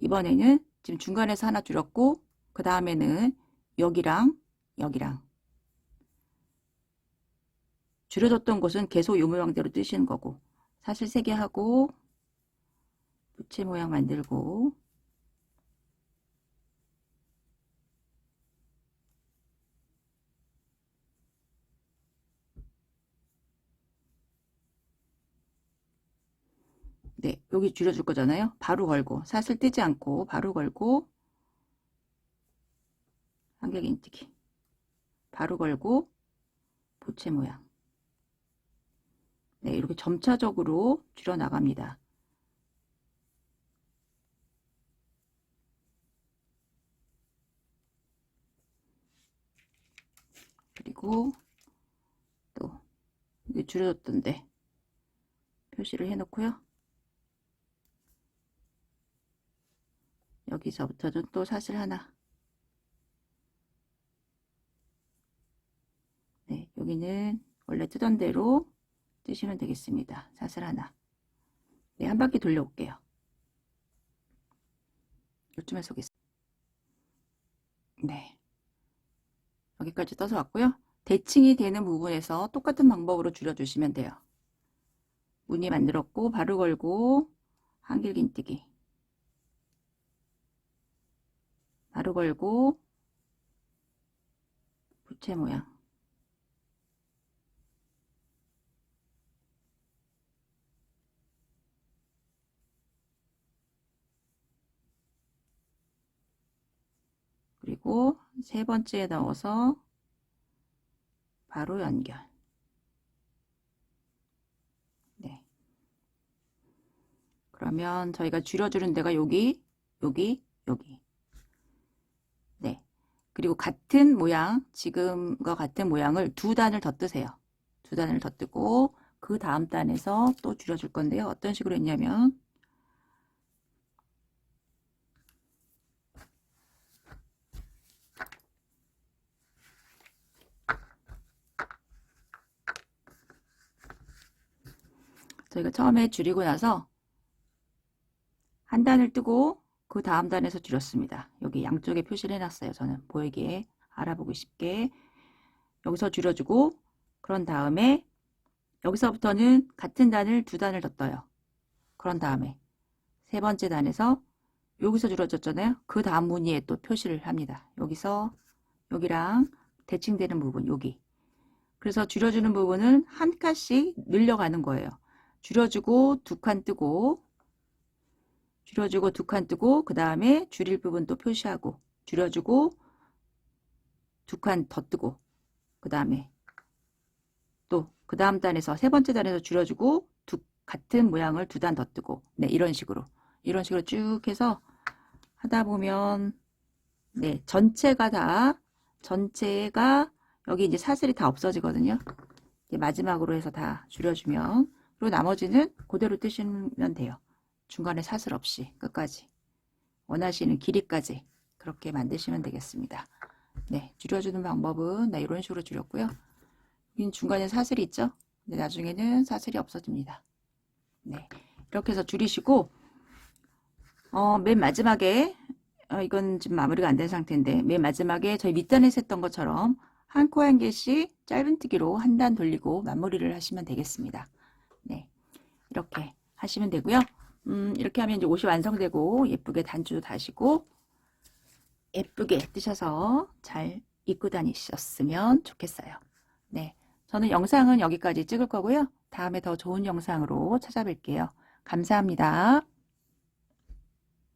이번에는 지금 중간에서 하나 줄였고 그 다음에는 여기랑 여기랑 줄여줬던 곳은 계속 이 모양대로 뜨시는 거고 사슬 3개 하고 부채 모양 만들고 네, 여기 줄여줄 거잖아요. 바로 걸고 사슬 떼지 않고 바로 걸고 한길긴뜨기 바로 걸고 부채 모양 네, 이렇게 점차적으로 줄여 나갑니다. 그리고 또 이게 줄여줬던데 표시를 해 놓고요. 여기서부터는 또 사슬 하나 네, 여기는 원래 뜨던 대로 뜨시면 되겠습니다. 사슬 하나 네, 한 바퀴 돌려올게요. 요쯤에서 오겠습니다. 네, 여기까지 떠서 왔고요. 대칭이 되는 부분에서 똑같은 방법으로 줄여주시면 돼요. 무늬 만들었고 바로 걸고 한길긴뜨기 바로 걸고 부채 모양 그리고 세 번째에 넣어서 바로 연결. 네. 그러면 저희가 줄여주는 데가 여기, 여기, 여기. 네. 그리고 같은 모양, 지금과 같은 모양을 두 단을 더 뜨세요. 두 단을 더 뜨고 그 다음 단에서 또 줄여줄 건데요. 어떤 식으로 했냐면 저희가 처음에 줄이고 나서 한 단을 뜨고 그 다음 단에서 줄였습니다. 여기 양쪽에 표시를 해놨어요. 저는 보이게 알아보기 쉽게 여기서 줄여주고 그런 다음에 여기서부터는 같은 단을 두 단을 더 떠요. 그런 다음에 세 번째 단에서 여기서 줄여줬잖아요. 그 다음 무늬에 또 표시를 합니다. 여기서 여기랑 대칭되는 부분 여기. 그래서 줄여주는 부분은 한 칸씩 늘려가는 거예요. 줄여주고 두 칸 뜨고 줄여주고 두 칸 뜨고 그 다음에 줄일 부분 또 표시하고 줄여주고 두 칸 더 뜨고 그 다음에 또 그 다음 단에서 세 번째 단에서 줄여주고 같은 모양을 두 단 더 뜨고 네 이런 식으로 쭉 해서 하다 보면 네 전체가 여기 이제 사슬이 다 없어지거든요. 이제 마지막으로 해서 다 줄여주면, 그리고 나머지는 그대로 뜨시면 돼요. 중간에 사슬 없이 끝까지 원하시는 길이까지 그렇게 만드시면 되겠습니다. 네, 줄여주는 방법은 네, 이런 식으로 줄였고요. 여기 중간에 사슬이 있죠? 근데 나중에는 사슬이 없어집니다. 네, 이렇게 해서 줄이시고 맨 마지막에 이건 지금 마무리가 안 된 상태인데 맨 마지막에 저희 밑단에서 했던 것처럼 한 코 한 개씩 짧은뜨기로 한 단 돌리고 마무리를 하시면 되겠습니다. 네, 이렇게 하시면 되고요. 이렇게 하면 이제 옷이 완성되고 예쁘게 단추 다시고 예쁘게 뜨셔서 잘 입고 다니셨으면 좋겠어요. 네, 저는 영상은 여기까지 찍을 거고요. 다음에 더 좋은 영상으로 찾아뵐게요. 감사합니다.